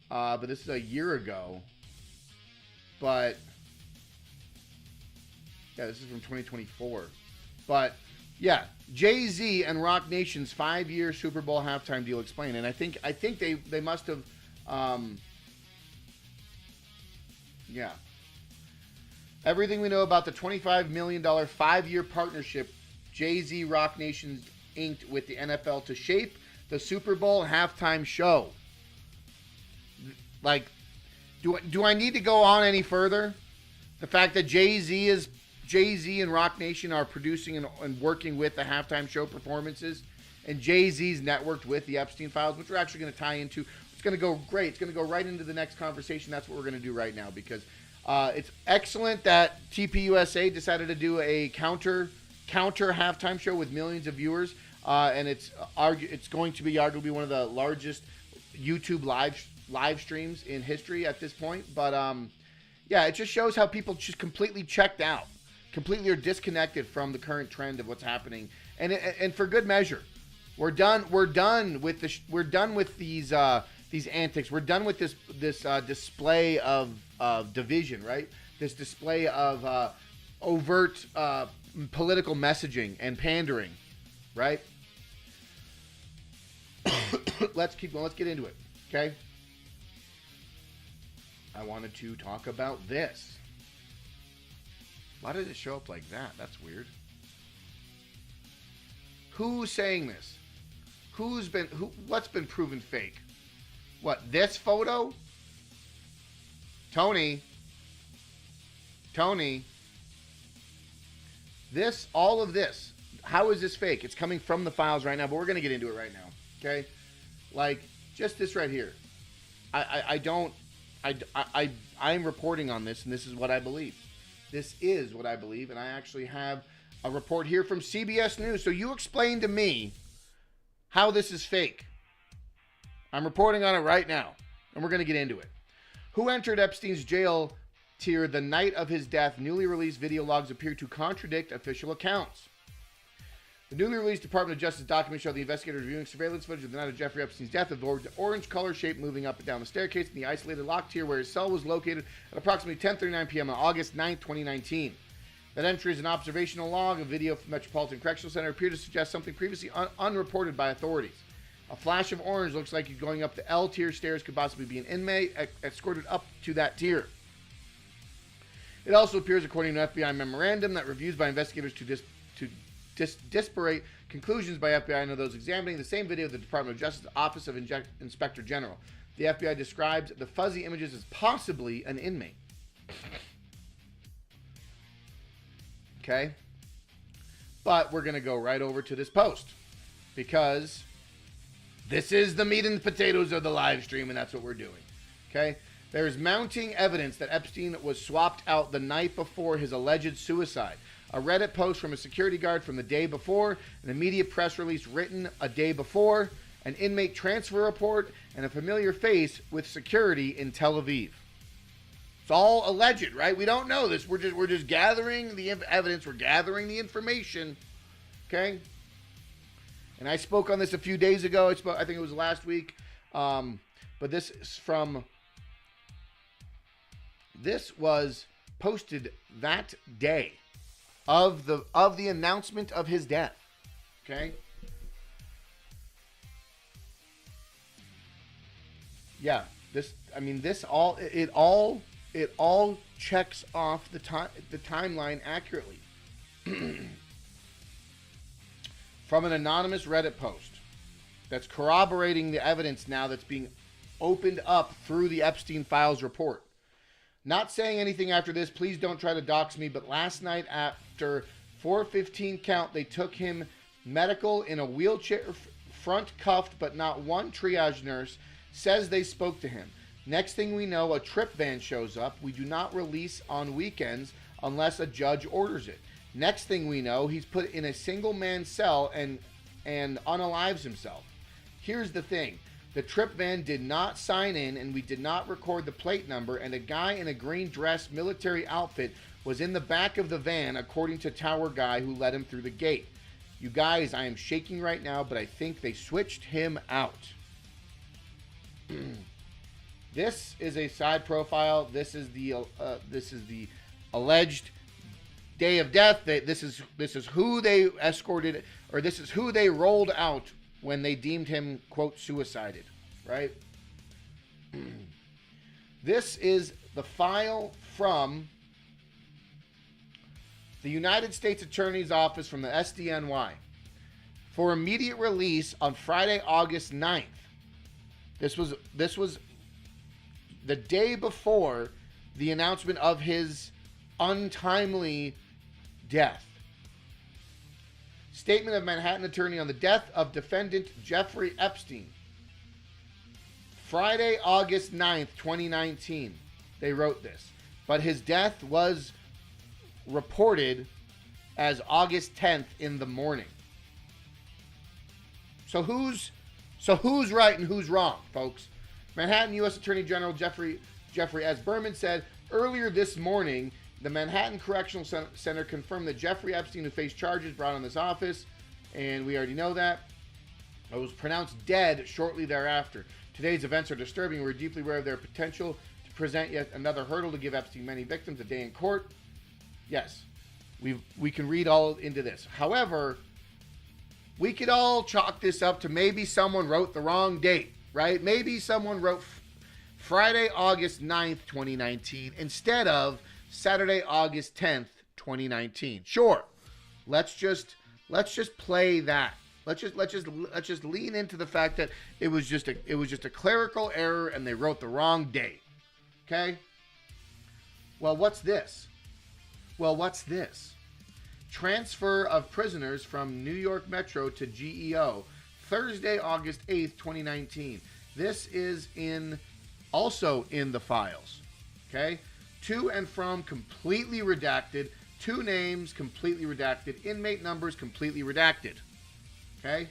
But this is a year ago. But yeah, this is from 2024. But yeah, Jay-Z and Rock Nation's 5-year Super Bowl halftime deal explained. And I think they must have, yeah. Everything we know about the $25 million 5-year partnership Jay-Z Rock Nation's inked with the NFL to shape the Super Bowl halftime show. Like, do I need to go on any further? The fact that Jay-Z and Rock Nation are producing and working with the halftime show performances, and Jay-Z's networked with the Epstein files, which we're actually going to tie into. It's going to go great. It's going to go right into the next conversation. That's what we're going to do right now, because it's excellent that TPUSA decided to do a counter halftime show with millions of viewers, and it's going to be arguably one of the largest YouTube live streams in history at this point. But yeah, it just shows how people just completely checked out, completely are disconnected from the current trend of what's happening, and for good measure. We're done with these antics. We're done with this display of division, right? This display of overt political messaging and pandering, right? Let's keep going. Let's get into it, okay? I wanted to talk about this. Why did it show up like that? That's weird. Who's saying this? What's been proven fake? What, this photo? Tony. All of this. How is this fake? It's coming from the files right now, but we're going to get into it right now. Okay? Like, just this right here. I'm reporting on this, and this is what I believe. This is what I believe, and I actually have a report here from CBS News. So you explain to me how this is fake. I'm reporting on it right now, and we're going to get into it. Who entered Epstein's jail tier the night of his death? Newly released video logs appear to contradict official accounts. The newly released Department of Justice documents show the investigators reviewing surveillance footage of the night of Jeffrey Epstein's death of the orange color shape moving up and down the staircase in the isolated locked tier where his cell was located at approximately 10:39 p.m. on August 9, 2019. That entry is an observational log. A video from Metropolitan Correctional Center appeared to suggest something previously unreported by authorities. A flash of orange looks like he's going up the L tier stairs, could possibly be an inmate escorted up to that tier. It also appears, according to an FBI memorandum, that reviews by investigators to disparate conclusions by FBI and those examining the same video of the Department of Justice Office of Inspector General. The FBI describes the fuzzy images as possibly an inmate. Okay? But we're going to go right over to this post, because this is the meat and potatoes of the live stream, and that's what we're doing. Okay? There is mounting evidence that Epstein was swapped out the night before his alleged suicide. A Reddit post from a security guard from the day before, an immediate press release written a day before, an inmate transfer report, and a familiar face with security in Tel Aviv. It's all alleged, right? We don't know this. We're just gathering the evidence. We're gathering the information. Okay? And I spoke on this a few days ago. I think it was last week. But this is from... This was posted that day of the announcement of his death. Okay? Yeah, this all checks off the timeline accurately. From an anonymous Reddit post that's corroborating the evidence now that's being opened up through the Epstein Files report. Not saying anything after this, please don't try to dox me, but last night after 4:15 count, they took him medical in a wheelchair, front cuffed, but not one triage nurse says they spoke to him. Next thing we know, a trip van shows up. We do not release on weekends unless a judge orders it. Next thing we know, he's put in a single man cell and unalives himself. Here's the thing. The trip van did not sign in, and we did not record the plate number, and a guy in a green dress military outfit was in the back of the van, according to tower guy who let him through the gate. You guys, I am shaking right now, but I think they switched him out. This is a side profile. This is the alleged day of death. This is who they escorted, or this is who they rolled out when they deemed him, quote, suicided, right? This is the file from the United States Attorney's Office from the SDNY for immediate release on Friday, August 9th. This was the day before the announcement of his untimely death. Statement of Manhattan attorney on the death of defendant Jeffrey Epstein. Friday, August 9th, 2019. They wrote this. But his death was reported as August 10th in the morning. So who's right and who's wrong, folks? Manhattan U.S. Attorney General Jeffrey S. Berman said earlier this morning, the Manhattan Correctional Center confirmed that Jeffrey Epstein, who faced charges brought on this office, and we already know that, was pronounced dead shortly thereafter. Today's events are disturbing. We're deeply aware of their potential to present yet another hurdle to give Epstein many victims a day in court. Yes, we can read all into this. However, we could all chalk this up to maybe someone wrote the wrong date, right? Maybe someone wrote Friday, August 9th, 2019 instead of Saturday, August 10th, 2019. Sure. Let's just play that. Let's just lean into the fact that it was just a clerical error and they wrote the wrong date. Okay? Well, what's this? Transfer of prisoners from New York Metro to GEO, Thursday, August 8th, 2019. This is also in the files. Okay? To and from completely redacted. 2 names completely redacted. Inmate numbers completely redacted. Okay?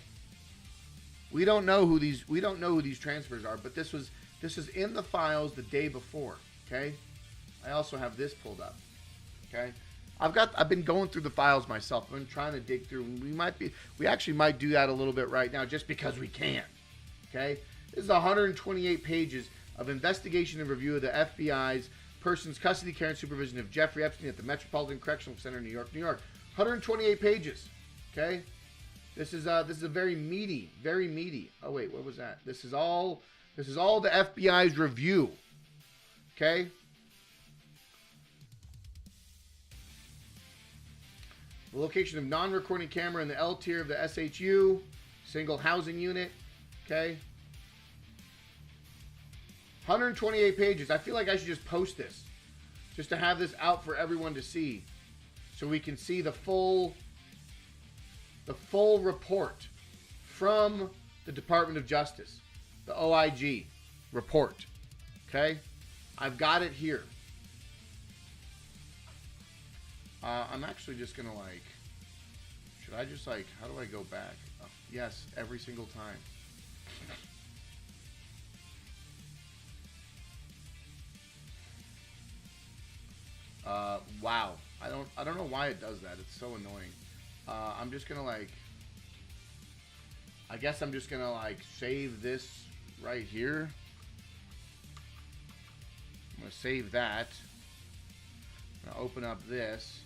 We don't know who these transfers are, but this is in the files the day before. Okay? I also have this pulled up. Okay? I've been going through the files myself. I've been trying to dig through. We actually might do that a little bit right now just because we can. Okay? This is 128 pages of investigation and review of the FBI's person's custody, care, and supervision of Jeffrey Epstein at the Metropolitan Correctional Center, New York, New York. 128 pages. Okay? This is a very meaty. Oh wait, what was that? This is all the FBI's review. Okay? The location of non-recording camera in the L tier of the SHU, single housing unit. Okay? 128 pages. I feel like I should just post this. Just to have this out for everyone to see. So we can see the full report from the Department of Justice. The OIG report. Okay? I've got it here. I'm actually just going to should I just how do I go back? Oh, yes, every single time. Wow. I don't know why it does that. It's so annoying. I'm just gonna I guess I'm just gonna save this right here. I'm gonna save that. I'm gonna open up this.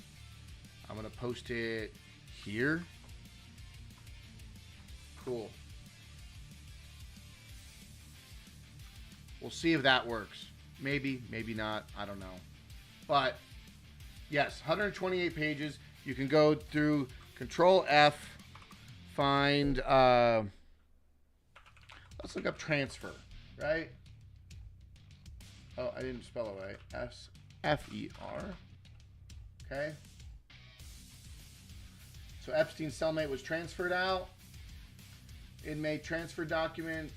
I'm gonna post it here. Cool. We'll see if that works. Maybe, maybe not. I don't know. But yes, 128 pages. You can go through Control F, find, let's look up transfer, right? Oh, I didn't spell it right. S-F-E-R. Okay. So Epstein's cellmate was transferred out. Inmate transfer document.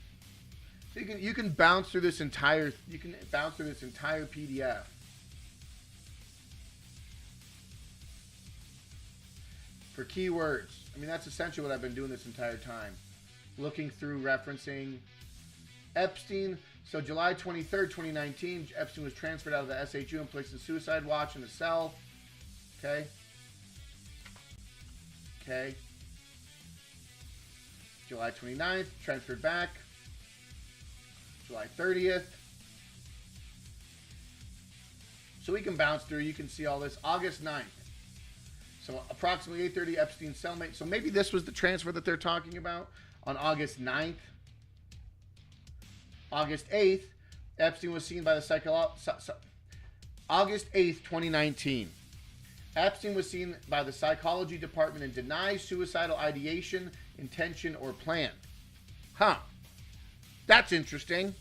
So you can bounce through this entire PDF. For keywords. I mean, that's essentially what I've been doing this entire time. Looking through, referencing, Epstein. So July 23rd, 2019, Epstein was transferred out of the SHU and placed in suicide watch in a cell. Okay. Okay. July 29th, transferred back. July 30th. So we can bounce through. You can see all this. August 9th. So approximately 8:30, Epstein's cellmate. So maybe this was the transfer that they're talking about on August 9th. August 8th, Epstein was seen by the August 8th, 2019. Epstein was seen by the psychology department and denies suicidal ideation, intention, or plan. Huh. That's interesting.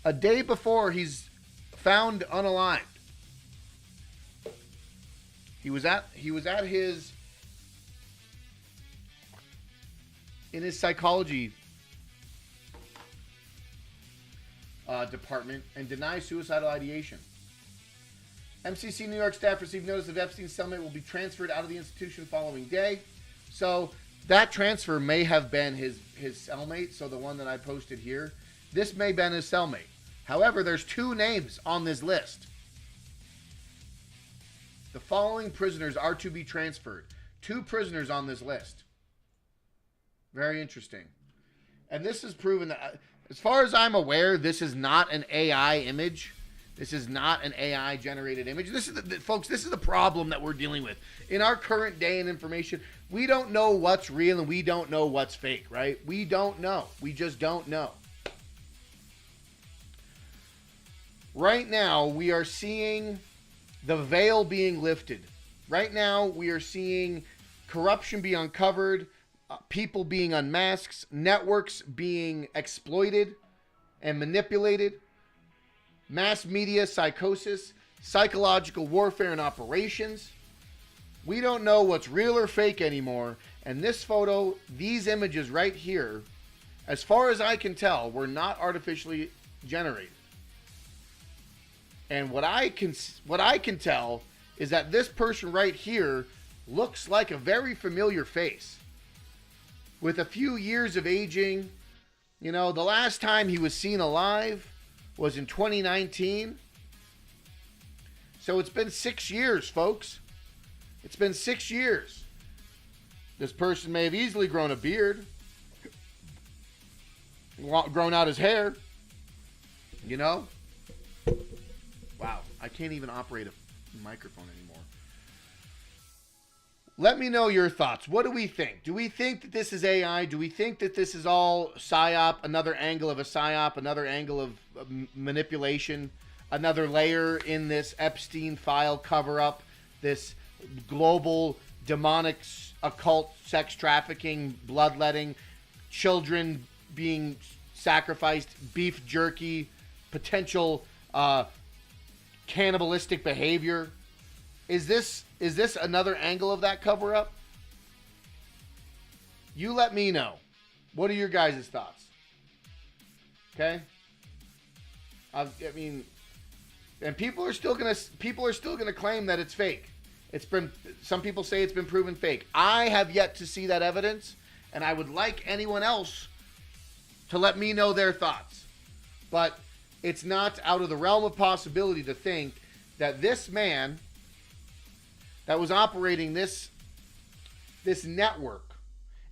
A day before he's found unalived. He was at his in his psychology department and denies suicidal ideation. MCC New York staff received notice that Epstein's cellmate will be transferred out of the institution following day. So that transfer may have been his cellmate. So the one that I posted here, this may have been his cellmate. However, there's two names on this list. The following prisoners are to be transferred. Two prisoners on this list. Very interesting. And this is proven that, as far as I'm aware, this is not an AI image. This is not an AI generated image. This is folks, this is the problem that we're dealing with. In our current day and information, we don't know what's real and we don't know what's fake, right? We don't know. We just don't know. Right now, we are seeing the veil being lifted. Right now, we are seeing corruption be uncovered, people being unmasked, networks being exploited and manipulated, mass media psychosis, psychological warfare and operations. We don't know what's real or fake anymore. And this photo, these images right here, as far as I can tell, were not artificially generated. And what I can tell is that this person right here looks like a very familiar face. With a few years of aging, you know, the last time he was seen alive was in 2019. So it's been 6 years, folks. It's been 6 years. This person may have easily grown a beard, grown out his hair, you know? Wow, I can't even operate a microphone anymore. Let me know your thoughts. What do we think? Do we think that this is AI? Do we think that this is all PsyOp, another angle of a PsyOp, another angle of manipulation, another layer in this Epstein file cover-up, this global demonic occult sex trafficking, bloodletting, children being sacrificed, beef jerky, potential cannibalistic behavior? Is this another angle of that cover-up? You let me know. What are your guys' thoughts? Okay? I mean, and people are still gonna claim that it's fake. Some people say it's been proven fake. I have yet to see that evidence, and I would like anyone else to let me know their thoughts. But it's not out of the realm of possibility to think that this man that was operating this network,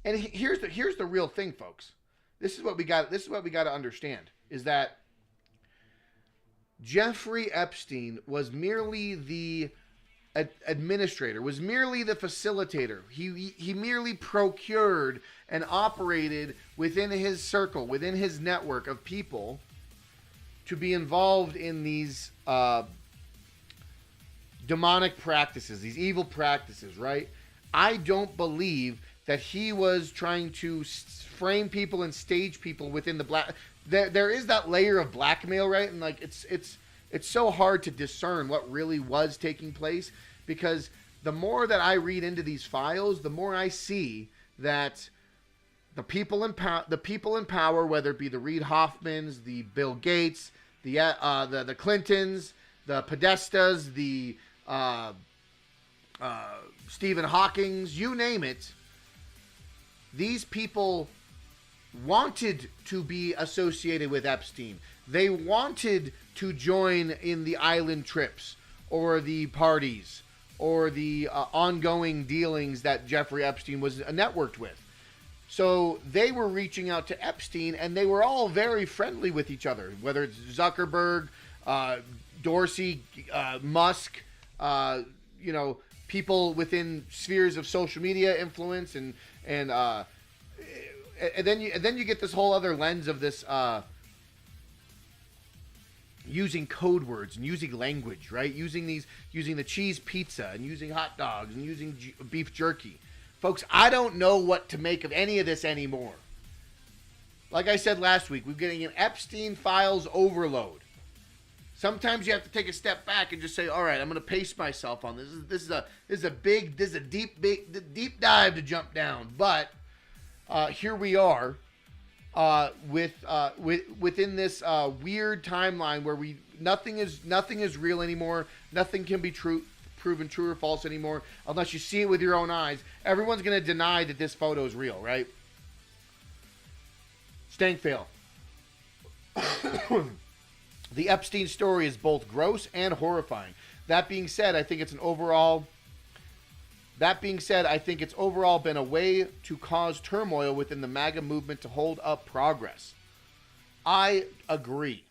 and here's the real thing, folks. This is what we got to understand, is that Jeffrey Epstein was merely the administrator, was merely the facilitator. He merely procured and operated within his circle, within his network of people, to be involved in these demonic practices, these evil practices, right? I don't believe that he was trying to frame people and stage people within the black. There is that layer of blackmail, right? And like it's so hard to discern what really was taking place, because the more that I read into these files, the more I see that the people in power, whether it be the Reid Hoffmans, the Bill Gates, the Clintons, the Podestas, the Stephen Hawkings, you name it, these people wanted to be associated with Epstein. They wanted to join in the island trips or the parties or the ongoing dealings that Jeffrey Epstein was networked with. So they were reaching out to Epstein, and they were all very friendly with each other, whether it's Zuckerberg, Dorsey, Musk, people within spheres of social media influence, and then you get this whole other lens of this using code words and using language, right? Using the cheese pizza and using hot dogs and using beef jerky. Folks, I don't know what to make of any of this anymore. Like I said last week, we're getting an Epstein files overload. Sometimes you have to take a step back and just say, all right, I'm going to pace myself on this. This is a deep dive to jump down. But here we are within this weird timeline where nothing is real anymore. Nothing can be proven true or false anymore unless you see it with your own eyes. Everyone's going to deny that this photo is real, right? Stank fail. The Epstein story is both gross and horrifying. That being said, I think it's overall been a way to cause turmoil within the MAGA movement to hold up progress. I agree.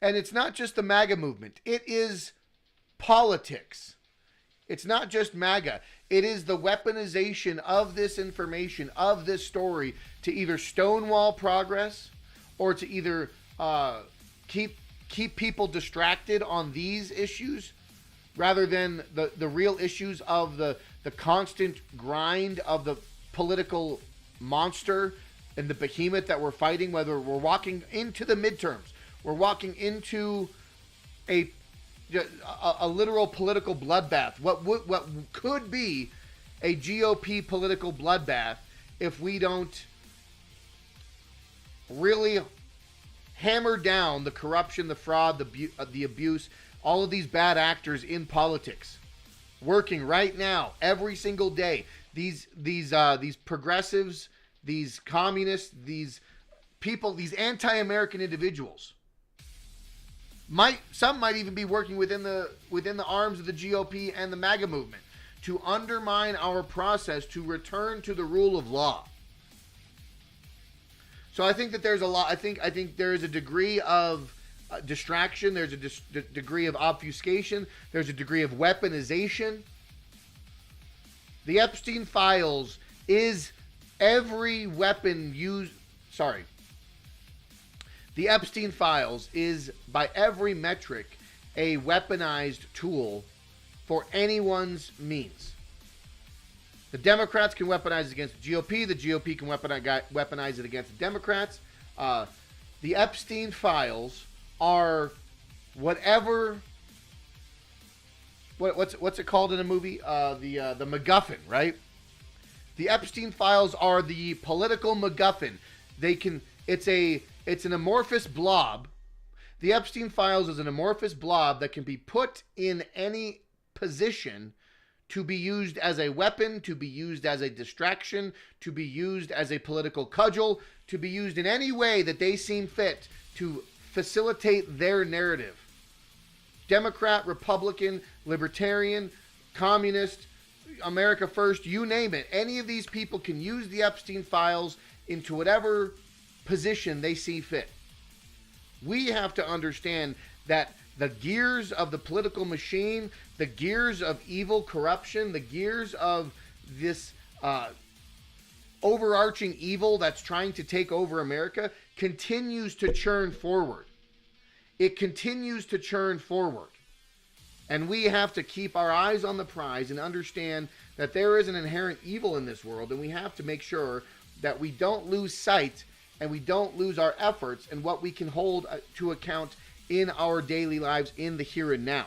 And it's not just the MAGA movement. It is politics. It's not just MAGA. It is the weaponization of this information, of this story, to either stonewall progress or to either keep people distracted on these issues rather than the real issues of the constant grind of the political monster and the behemoth that we're fighting, whether we're walking into the midterms, we're walking into a literal political bloodbath. What could be a GOP political bloodbath if we don't really hammer down the corruption, the fraud, the abuse, all of these bad actors in politics, working right now, every single day. These progressives, these communists, these people, these anti-American individuals. Some might even be working within the arms of the GOP and the MAGA movement to undermine our process to return to the rule of law. So I think that there's a lot. I think there is a degree of distraction. There's a degree of obfuscation. There's a degree of weaponization. The Epstein files is every weapon used. Sorry. The Epstein files is, by every metric, a weaponized tool for anyone's means. The Democrats can weaponize it against the GOP. The GOP can weaponize it against the Democrats. The Epstein files are whatever. What's it called in a movie? The MacGuffin, right? The Epstein files are the political MacGuffin. It's an amorphous blob. The Epstein files is an amorphous blob that can be put in any position to be used as a weapon, to be used as a distraction, to be used as a political cudgel, to be used in any way that they seem fit to facilitate their narrative. Democrat, Republican, Libertarian, Communist, America First, you name it. Any of these people can use the Epstein files into whatever position they see fit. We have to understand that the gears of the political machine, the gears of evil corruption, the gears of this overarching evil that's trying to take over America continues to churn forward. It continues to churn forward. And we have to keep our eyes on the prize and understand that there is an inherent evil in this world, and we have to make sure that we don't lose sight and we don't lose our efforts and what we can hold to account in our daily lives in the here and now.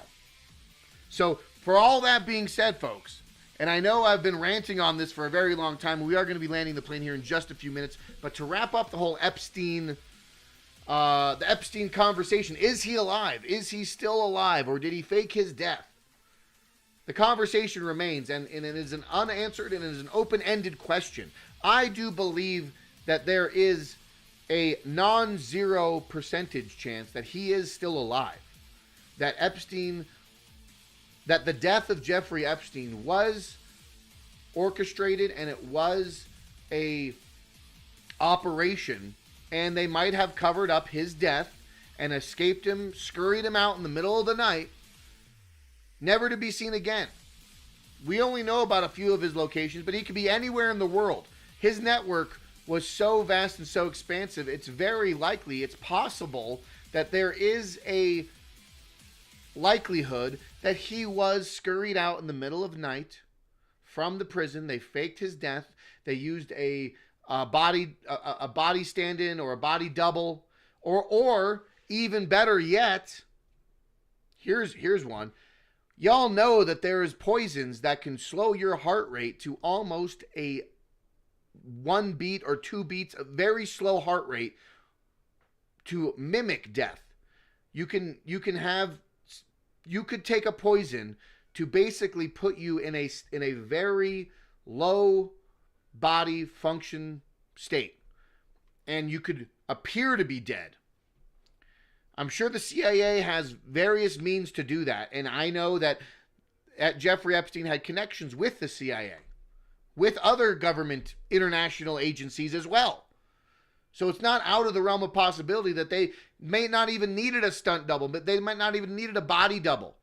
So for all that being said, folks, and I know I've been ranting on this for a very long time, we are going to be landing the plane here in just a few minutes, but to wrap up the whole Epstein, the Epstein conversation, is he alive? Is he still alive, or did he fake his death? The conversation remains, and it is an unanswered and it is an open-ended question. I do believe that there is a non-zero percentage chance that he is still alive. That the death of Jeffrey Epstein was orchestrated and it was a operation, and they might have covered up his death and escaped him, scurried him out in the middle of the night, never to be seen again. We only know about a few of his locations, but he could be anywhere in the world. His network was so vast and so expansive, it's very likely, it's possible that there is a likelihood that he was scurried out in the middle of the night from the prison. They faked his death. They used a body stand-in or a body double, or even better yet, here's one. Y'all know that there is poisons that can slow your heart rate to almost a 1 beat or 2 beats, a very slow heart rate, to mimic death. You could take a poison to basically put you in a very low body function state, and you could appear to be dead. I'm sure the CIA has various means to do that, and I know that Jeffrey Epstein had connections with the CIA, with other government international agencies as well. So it's not out of the realm of possibility that they may not even needed a stunt double, but they might not even needed a body double.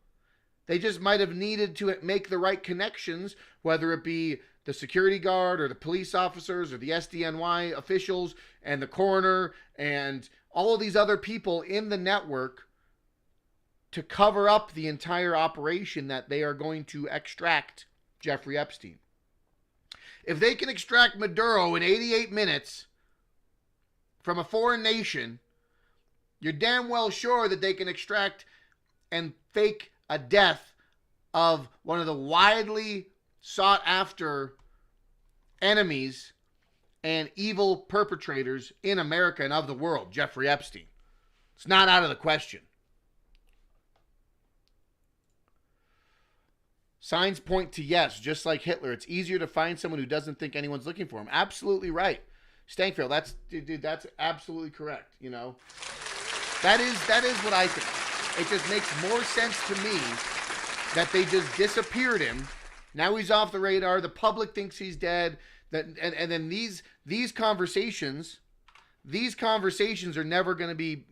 They just might have needed to make the right connections, whether it be the security guard or the police officers or the SDNY officials and the coroner and all of these other people in the network to cover up the entire operation that they are going to extract Jeffrey Epstein. If they can extract Maduro in 88 minutes from a foreign nation, you're damn well sure that they can extract and fake a death of one of the widely sought after enemies and evil perpetrators in America and of the world, Jeffrey Epstein. It's not out of the question. Signs point to yes, just like Hitler. It's easier to find someone who doesn't think anyone's looking for him. Absolutely right. Stankfield, that's absolutely correct. You know, that is what I think. It just makes more sense to me that they just disappeared him. Now he's off the radar. The public thinks he's dead. And then these conversations are never going to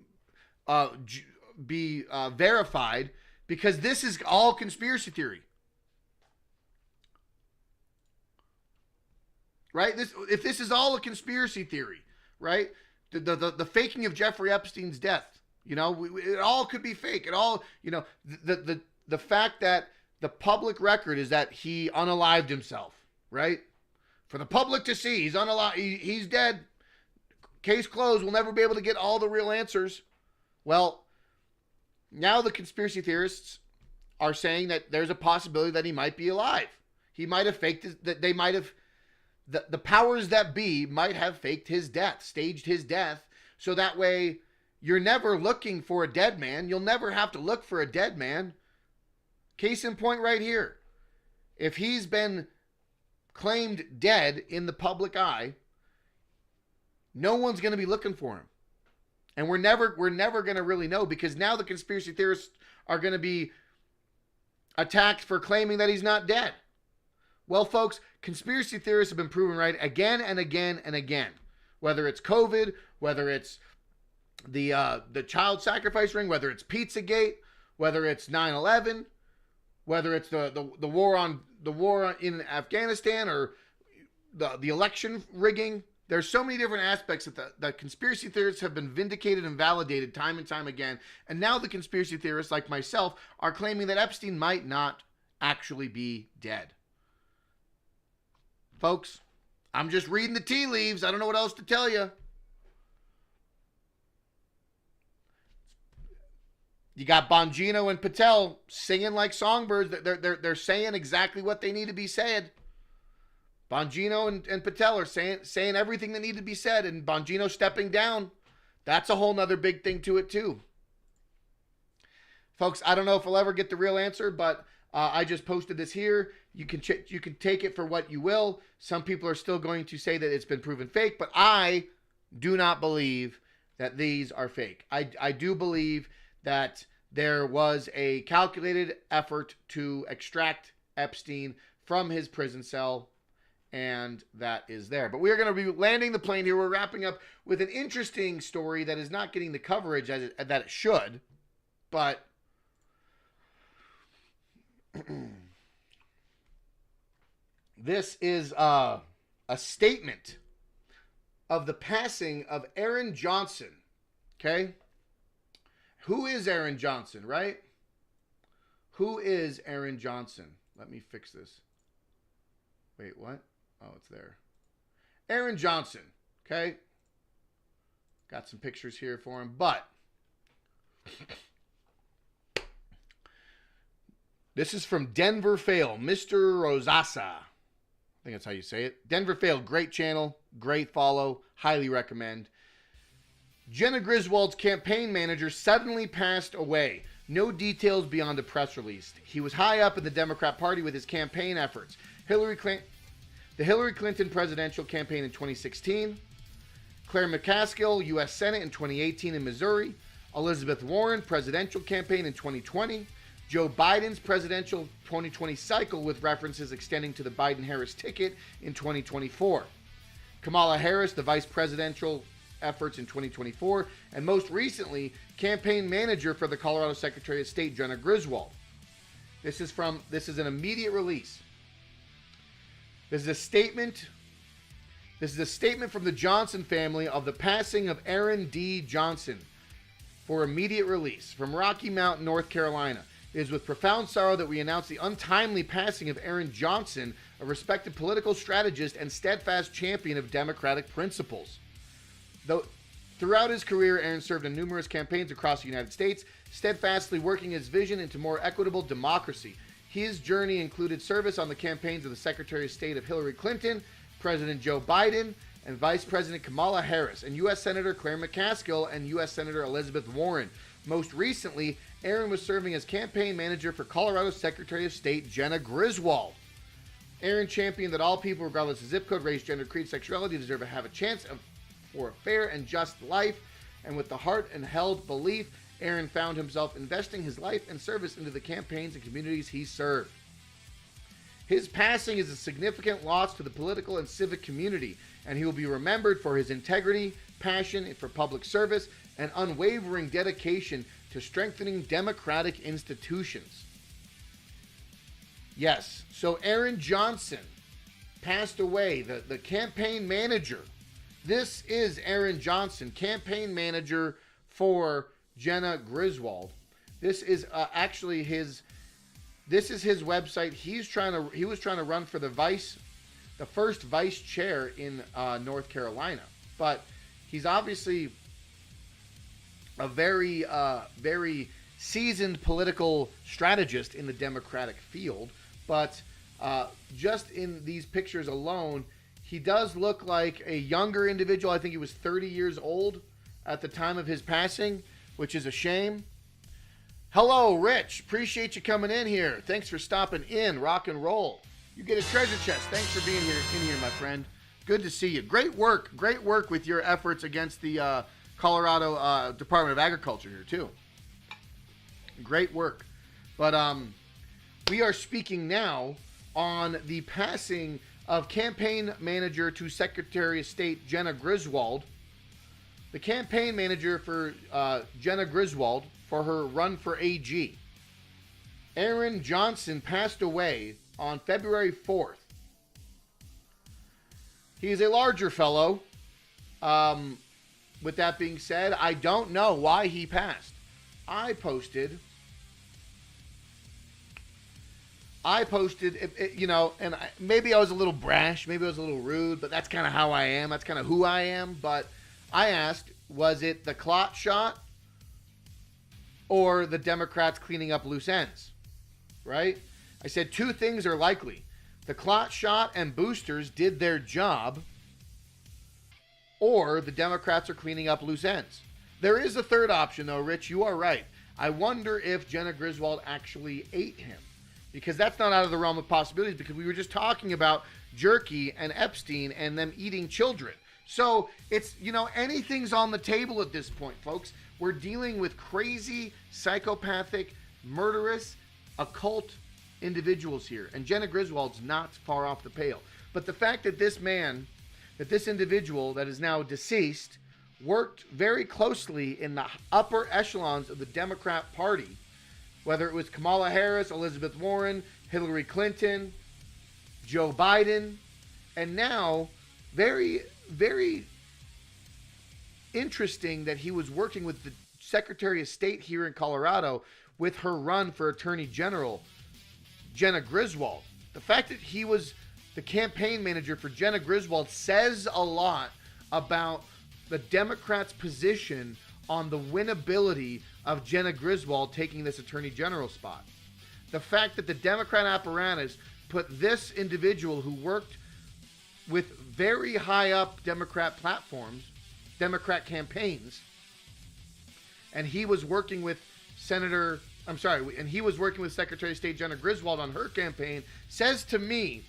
be verified, because this is all conspiracy theory, right? If this is all a conspiracy theory, right? The faking of Jeffrey Epstein's death, you know, it all could be fake. It all, you know, the fact that the public record is that he unalived himself, right? For the public to see, he's unalive, he's dead. Case closed. We'll never be able to get all the real answers. Well, now the conspiracy theorists are saying that there's a possibility that he might be alive. He might have faked his, that they might have, the powers that be might have faked his death, staged his death, so that way you're never looking for a dead man. You'll never have to look for a dead man. Case in point right here. If he's been claimed dead in the public eye, no one's going to be looking for him. And we're never going to really know, because now the conspiracy theorists are going to be attacked for claiming that he's not dead. Well, folks, conspiracy theorists have been proven right again and again and again. Whether it's COVID, whether it's the child sacrifice ring, whether it's Pizzagate, whether it's 9/11, whether it's the war in Afghanistan, or the election rigging. There's so many different aspects that the conspiracy theorists have been vindicated and validated time and time again. And now the conspiracy theorists, like myself, are claiming that Epstein might not actually be dead. Folks, I'm just reading the tea leaves. I don't know what else to tell you. You got Bongino and Patel singing like songbirds. They're saying exactly what they need to be said. Bongino and Patel are saying everything that needs to be said, and Bongino stepping down. That's a whole nother big thing to it too. Folks, I don't know if I'll ever get the real answer, but I just posted this here. You can take it for what you will. Some people are still going to say that it's been proven fake, but I do not believe that these are fake. I do believe that there was a calculated effort to extract Epstein from his prison cell, and that is there. But we are going to be landing the plane here. We're wrapping up with an interesting story that is not getting the coverage that it should, but this is a statement of the passing of Aaron Johnson. Okay? Who is Aaron Johnson, right? Who is Aaron Johnson? Let me fix this. Wait, what? Oh, it's there. Aaron Johnson. Okay? Got some pictures here for him, but this is from Denver Fail, Mr. Rosasa. I think that's how you say it. Denver Fail, great channel, great follow, highly recommend. Jenna Griswold's campaign manager suddenly passed away. No details beyond a press release. He was high up in the Democrat Party with his campaign efforts. The Hillary Clinton presidential campaign in 2016. Claire McCaskill, U.S. Senate in 2018 in Missouri. Elizabeth Warren, presidential campaign in 2020. Joe Biden's presidential 2020 cycle with references extending to the Biden-Harris ticket in 2024. Kamala Harris, the vice presidential efforts in 2024, and most recently, campaign manager for the Colorado Secretary of State, Jenna Griswold. This is an immediate release. This is a statement from the Johnson family of the passing of Aaron D. Johnson for immediate release from Rocky Mount, North Carolina. It is with profound sorrow that we announce the untimely passing of Aaron Johnson, a respected political strategist and steadfast champion of democratic principles. Though throughout his career, Aaron served in numerous campaigns across the United States, steadfastly working his vision into more equitable democracy. His journey included service on the campaigns of the Secretary of State of Hillary Clinton, President Joe Biden, and Vice President Kamala Harris, and U.S. Senator Claire McCaskill and U.S. Senator Elizabeth Warren. Most recently, Aaron was serving as campaign manager for Colorado Secretary of State Jenna Griswold. Aaron championed that all people, regardless of zip code, race, gender, creed, sexuality, deserve to have a chance for a fair and just life. And with the heart and held belief, Aaron found himself investing his life and service into the campaigns and communities he served. His passing is a significant loss to the political and civic community, and he will be remembered for his integrity, passion for public service, and unwavering dedication to strengthening democratic institutions. Yes, so Aaron Johnson passed away, the campaign manager. This is Aaron Johnson, campaign manager for Jenna Griswold. This is actually his website. He was trying to run for the first vice chair in North Carolina, but he's obviously a very seasoned political strategist in the Democratic field. But just in these pictures alone, he does look like a younger individual. I think he was 30 years old at the time of his passing, which is a shame. Hello, Rich. Appreciate you coming in here. Thanks for stopping in. Rock and roll. You get a treasure chest. Thanks for being here, my friend. Good to see you. Great work with your efforts against the Colorado Department of Agriculture here too. Great work. But we are speaking now on the passing of campaign manager to Secretary of State Jenna Griswold. The campaign manager for Jenna Griswold for her run for AG. Aaron Johnson passed away on February 4th. He is a larger fellow. With that being said, I don't know why he passed. I posted, and maybe I was a little brash, maybe I was a little rude, but that's kind of how I am. That's kind of who I am. But I asked, was it the clot shot or the Democrats cleaning up loose ends? Right? I said two things are likely. The clot shot and boosters did their job, or the Democrats are cleaning up loose ends. There is a third option, though, Rich. You are right. I wonder if Jenna Griswold actually ate him. because that's not out of the realm of possibilities, because we were just talking about jerky and Epstein and them eating children. So it's, anything's on the table at this point, folks. We're dealing with crazy, psychopathic, murderous, occult individuals here. And Jenna Griswold's not far off the pale. But the fact that this individual that is now deceased worked very closely in the upper echelons of the Democrat Party, whether it was Kamala Harris, Elizabeth Warren, Hillary Clinton, Joe Biden, and now very, very interesting that he was working with the Secretary of State here in Colorado with her run for Attorney General, Jenna Griswold. The fact that he was the campaign manager for Jenna Griswold says a lot about the Democrats' position on the winnability of Jenna Griswold taking this Attorney General spot. The fact that the Democrat apparatus put this individual who worked with very high up Democrat platforms, Democrat campaigns, and he was working with he was working with Secretary of State Jenna Griswold on her campaign, says to me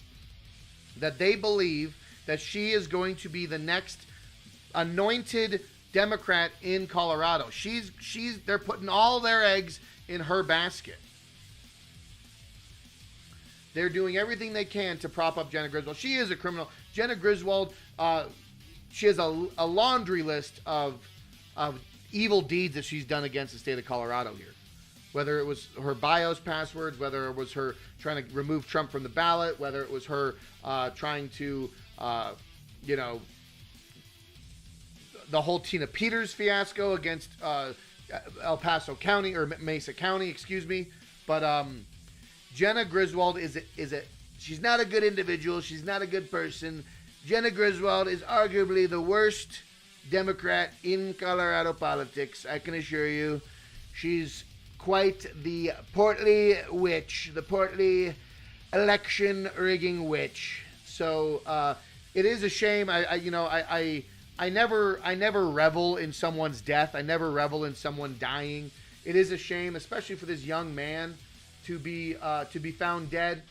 that they believe that she is going to be the next anointed Democrat in Colorado. They're putting all their eggs in her basket. They're doing everything they can to prop up Jenna Griswold. She is a criminal. Jenna Griswold, she has a laundry list of evil deeds that she's done against the state of Colorado here. Whether it was her BIOS passwords, whether it was her trying to remove Trump from the ballot, whether it was her trying to, the whole Tina Peters fiasco against El Paso County, or Mesa County, excuse me. But Jenna Griswold she's not a good individual. She's not a good person. Jenna Griswold is arguably the worst Democrat in Colorado politics. I can assure you. She's quite the portly witch, the portly election rigging witch. So it is a shame. I never revel in someone's death. I never revel in someone dying. It is a shame, especially for this young man to be found dead.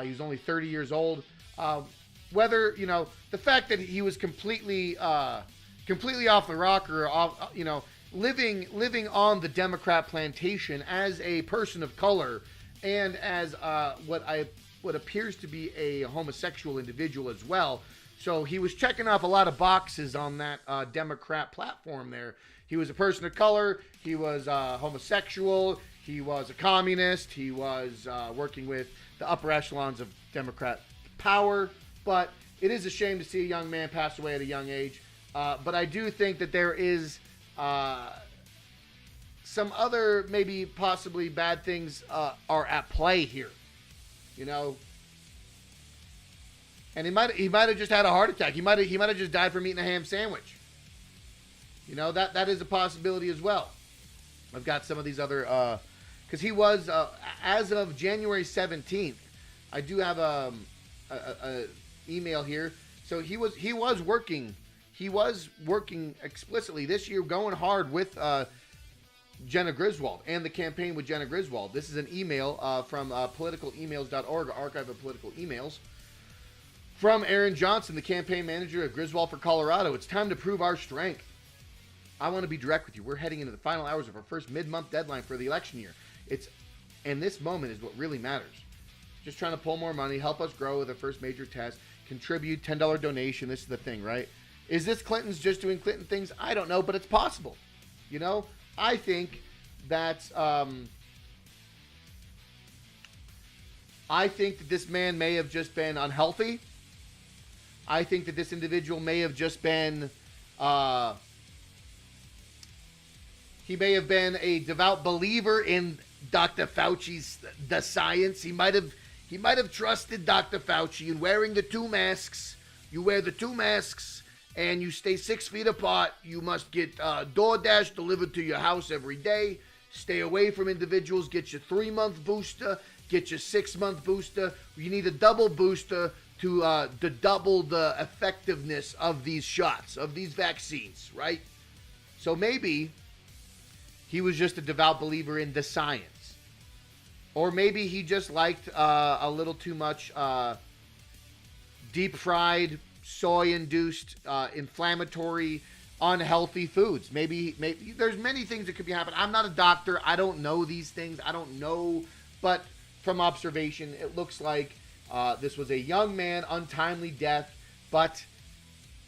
He was only 30 years old. Whether the fact that he was completely off the rocker, off, living on the Democrat plantation as a person of color and as what appears to be a homosexual individual as well. So he was checking off a lot of boxes on that Democrat platform there. He was a person of color. He was homosexual. He was a communist. He was working with the upper echelons of Democrat power. But it is a shame to see a young man pass away at a young age. But I do think that there is some other maybe possibly bad things are at play here. And he might have just had a heart attack. He might have just died from eating a ham sandwich. That is a possibility as well. I've got some of these other because he was as of January 17th. I do have a email here. So he was working explicitly this year, going hard with Jenna Griswold and the campaign with Jenna Griswold. This is an email from politicalemails.org, archive of political emails. From Aaron Johnson, the campaign manager of Griswold for Colorado. It's time to prove our strength. I want to be direct with you. We're heading into the final hours of our first mid-month deadline for the election year. And this moment is what really matters. Just trying to pull more money, help us grow with our first major test, contribute, $10 donation. This is the thing, right? Is this Clinton's just doing Clinton things? I don't know, but it's possible. I think that this man may have just been unhealthy. I think that this individual may have just been he may have been a devout believer in Dr. Fauci's the science. He might have trusted Dr. Fauci in wearing the two masks. You wear the two masks and you stay 6 feet apart. You must get DoorDash delivered to your house every day. Stay away from individuals. Get your 3-month booster. Get your 6-month booster. You need a double booster to double the effectiveness of these shots, of these vaccines, right? So maybe he was just a devout believer in the science. Or maybe he just liked a little too much deep-fried, soy-induced, inflammatory, unhealthy foods. Maybe there's many things that could be happening. I'm not a doctor. I don't know these things. I don't know. But from observation, it looks like this was a young man, untimely death. But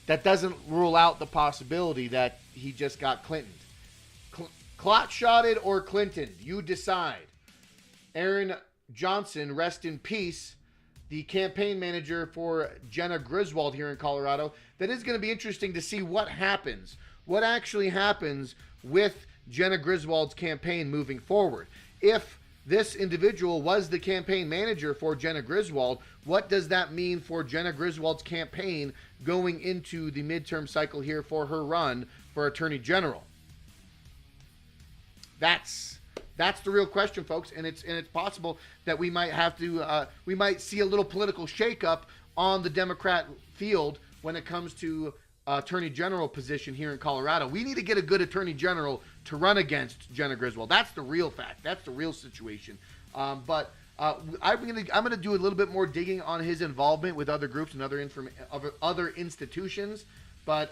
that doesn't rule out the possibility that he just got Clintoned. Clot-shotted or Clinton, you decide. Aaron Johnson, rest in peace, the campaign manager for Jenna Griswold here in Colorado. That is going to be interesting to see what happens. What actually happens with Jenna Griswold's campaign moving forward. If this individual was the campaign manager for Jenna Griswold, what does that mean for Jenna Griswold's campaign going into the midterm cycle here for her run for Attorney General? That's the real question, folks, and it's possible that we might have to we might see a little political shakeup on the Democrat field when it comes to Attorney General position here in Colorado. We need to get a good Attorney General to run against Jenna Griswold. That's the real fact. That's the real situation. I'm gonna do a little bit more digging on his involvement with other groups and other institutions. But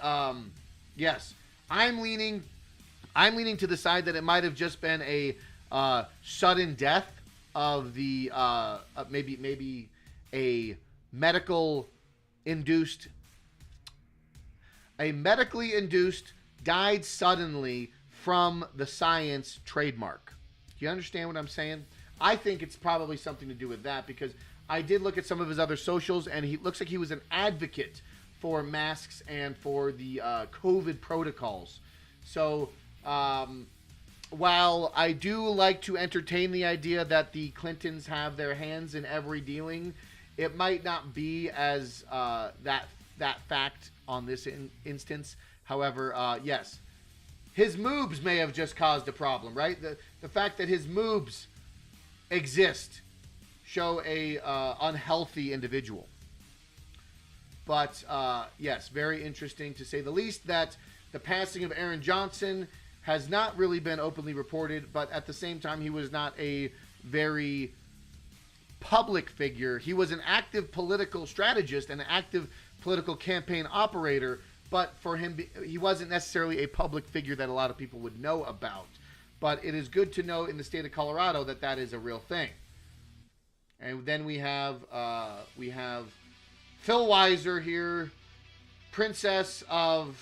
yes, I'm leaning to the side that it might have just been a sudden death of the maybe a medically induced died suddenly from the science trademark. Do you understand what I'm saying? I think it's probably something to do with that, because I did look at some of his other socials, and he looks like he was an advocate for masks and for the COVID protocols. So while I do like to entertain the idea that the Clintons have their hands in every dealing, it might not be as that fact on this instance. However, yes, his moobs may have just caused a problem, right? The fact that his moobs exist show a unhealthy individual. But yes, very interesting to say the least that the passing of Aaron Johnson has not really been openly reported, but at the same time, he was not a very public figure. He was an active political strategist and an active political campaign operator, but for him, he wasn't necessarily a public figure that a lot of people would know about. But it is good to know in the state of Colorado that that is a real thing. And then we have Phil Weiser here, Princess of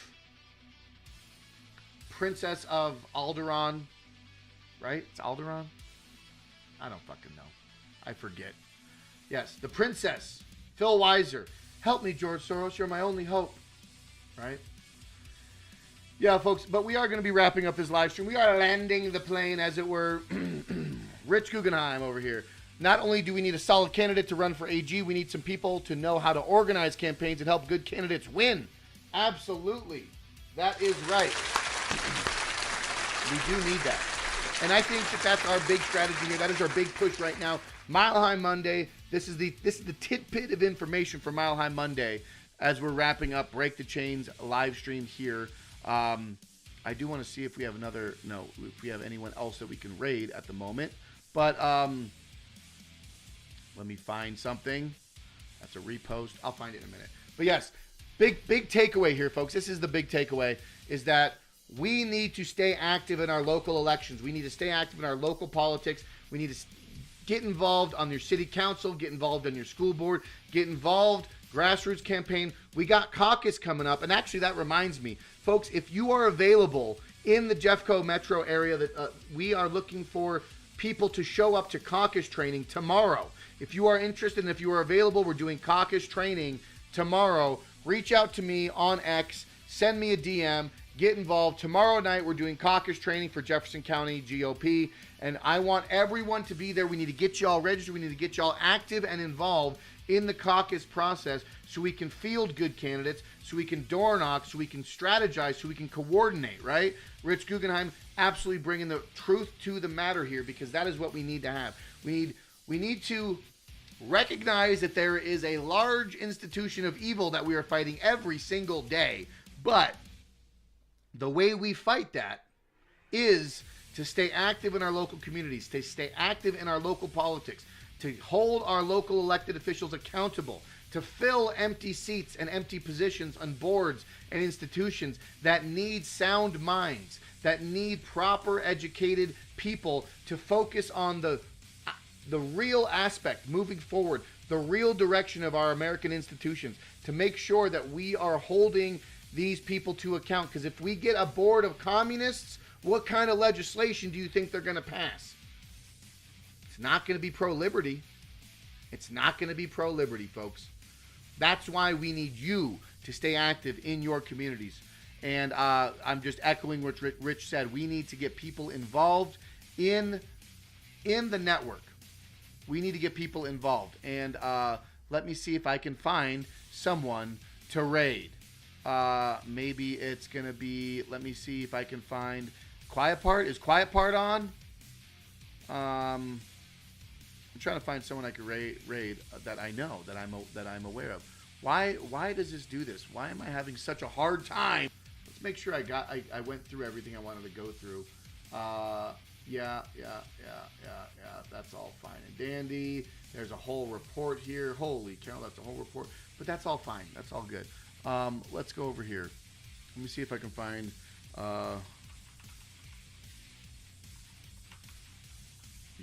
Alderaan, right? It's Alderaan? I don't fucking know. I forget. Yes, the princess, Phil Weiser. Help me, George Soros. You're my only hope. Right? Yeah, folks, but we are going to be wrapping up this live stream. We are landing the plane, as it were. Rich Guggenheim over here. Not only do we need a solid candidate to run for AG, we need some people to know how to organize campaigns and help good candidates win. Absolutely. That is right. We do need that. And I think that that's our big strategy here. That is our big push right now. Mile High Monday. This is the tidbit of information for Mile High Monday as we're wrapping up Break the Chains live stream here. I do want to see if we have if we have anyone else that we can raid at the moment. But let me find something. That's a repost. I'll find it in a minute. But yes, big takeaway here, folks. This is the big takeaway, is that we need to stay active in our local elections. We need to stay active in our local politics. We need to get involved on your city council, get involved on your school board, get involved, grassroots campaign. We got caucus coming up. And actually, that reminds me, folks, if you are available in the Jeffco metro area, that we are looking for people to show up to caucus training tomorrow. If you are interested and if you are available, we're doing caucus training tomorrow. Reach out to me on X, send me a DM, get involved. Tomorrow night, we're doing caucus training for Jefferson County GOP, and I want everyone to be there. We need to get y'all registered. We need to get y'all active and involved in the caucus process so we can field good candidates, so we can door knock, so we can strategize, so we can coordinate, right? Rich Guggenheim absolutely bringing the truth to the matter here, because that is what we need to have. We need to recognize that there is a large institution of evil that we are fighting every single day, but the way we fight that is to stay active in our local communities, to stay active in our local politics, to hold our local elected officials accountable, to fill empty seats and empty positions on boards and institutions that need sound minds, that need proper educated people to focus on the real aspect moving forward, the real direction of our American institutions, to make sure that we are holding these people to account. Because if we get a board of communists, what kind of legislation do you think they're going to pass? It's not going to be pro-liberty. It's not going to be pro-liberty, folks. That's why we need you to stay active in your communities. And I'm just echoing what Rich said. We need to get people involved in the network. We need to get people involved. And let me see if I can find someone to raid. Maybe it's going to be, let me see if I can find Quiet Part. Is Quiet Part on? I'm trying to find someone I could raid that I know, that I'm aware of. Why does this do this? Why am I having such a hard time? Let's make sure I went through everything I wanted to go through. Yeah. That's all fine and dandy. There's a whole report here. Holy cow, that's a whole report. But that's all fine. That's all good. Let's go over here. Let me see if I can find.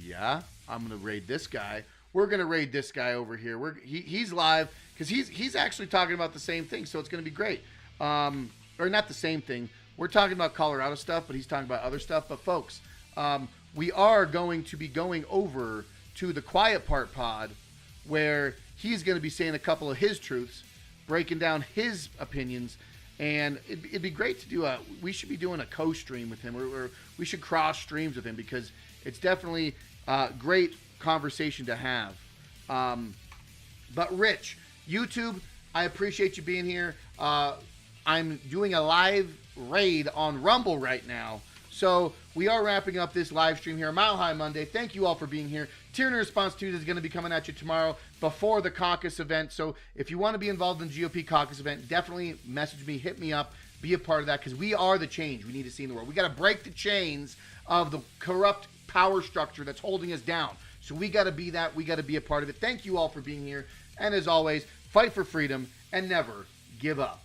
Yeah, I'm gonna raid this guy. We're gonna raid this guy over here. He's live because he's actually talking about the same thing. So it's gonna be great. Or not the same thing. We're talking about Colorado stuff, but he's talking about other stuff. But folks, we are going to be going over to the Quiet Part pod, where he's going to be saying a couple of his truths, breaking down his opinions, and it'd be great to do we should be doing a co-stream with him, or we should cross streams with him, because it's definitely a great conversation to have. But Rich, YouTube, I appreciate you being here. I'm doing a live raid on Rumble right now. So we are wrapping up this live stream here, Mile High Monday. Thank you all for being here. Tyranny Response Tuesday is going to be coming at you tomorrow before the caucus event. So if you want to be involved in the GOP caucus event, definitely message me, hit me up, be a part of that, because we are the change we need to see in the world. We got to break the chains of the corrupt power structure that's holding us down. So we got to be that. We got to be a part of it. Thank you all for being here. And as always, fight for freedom and never give up.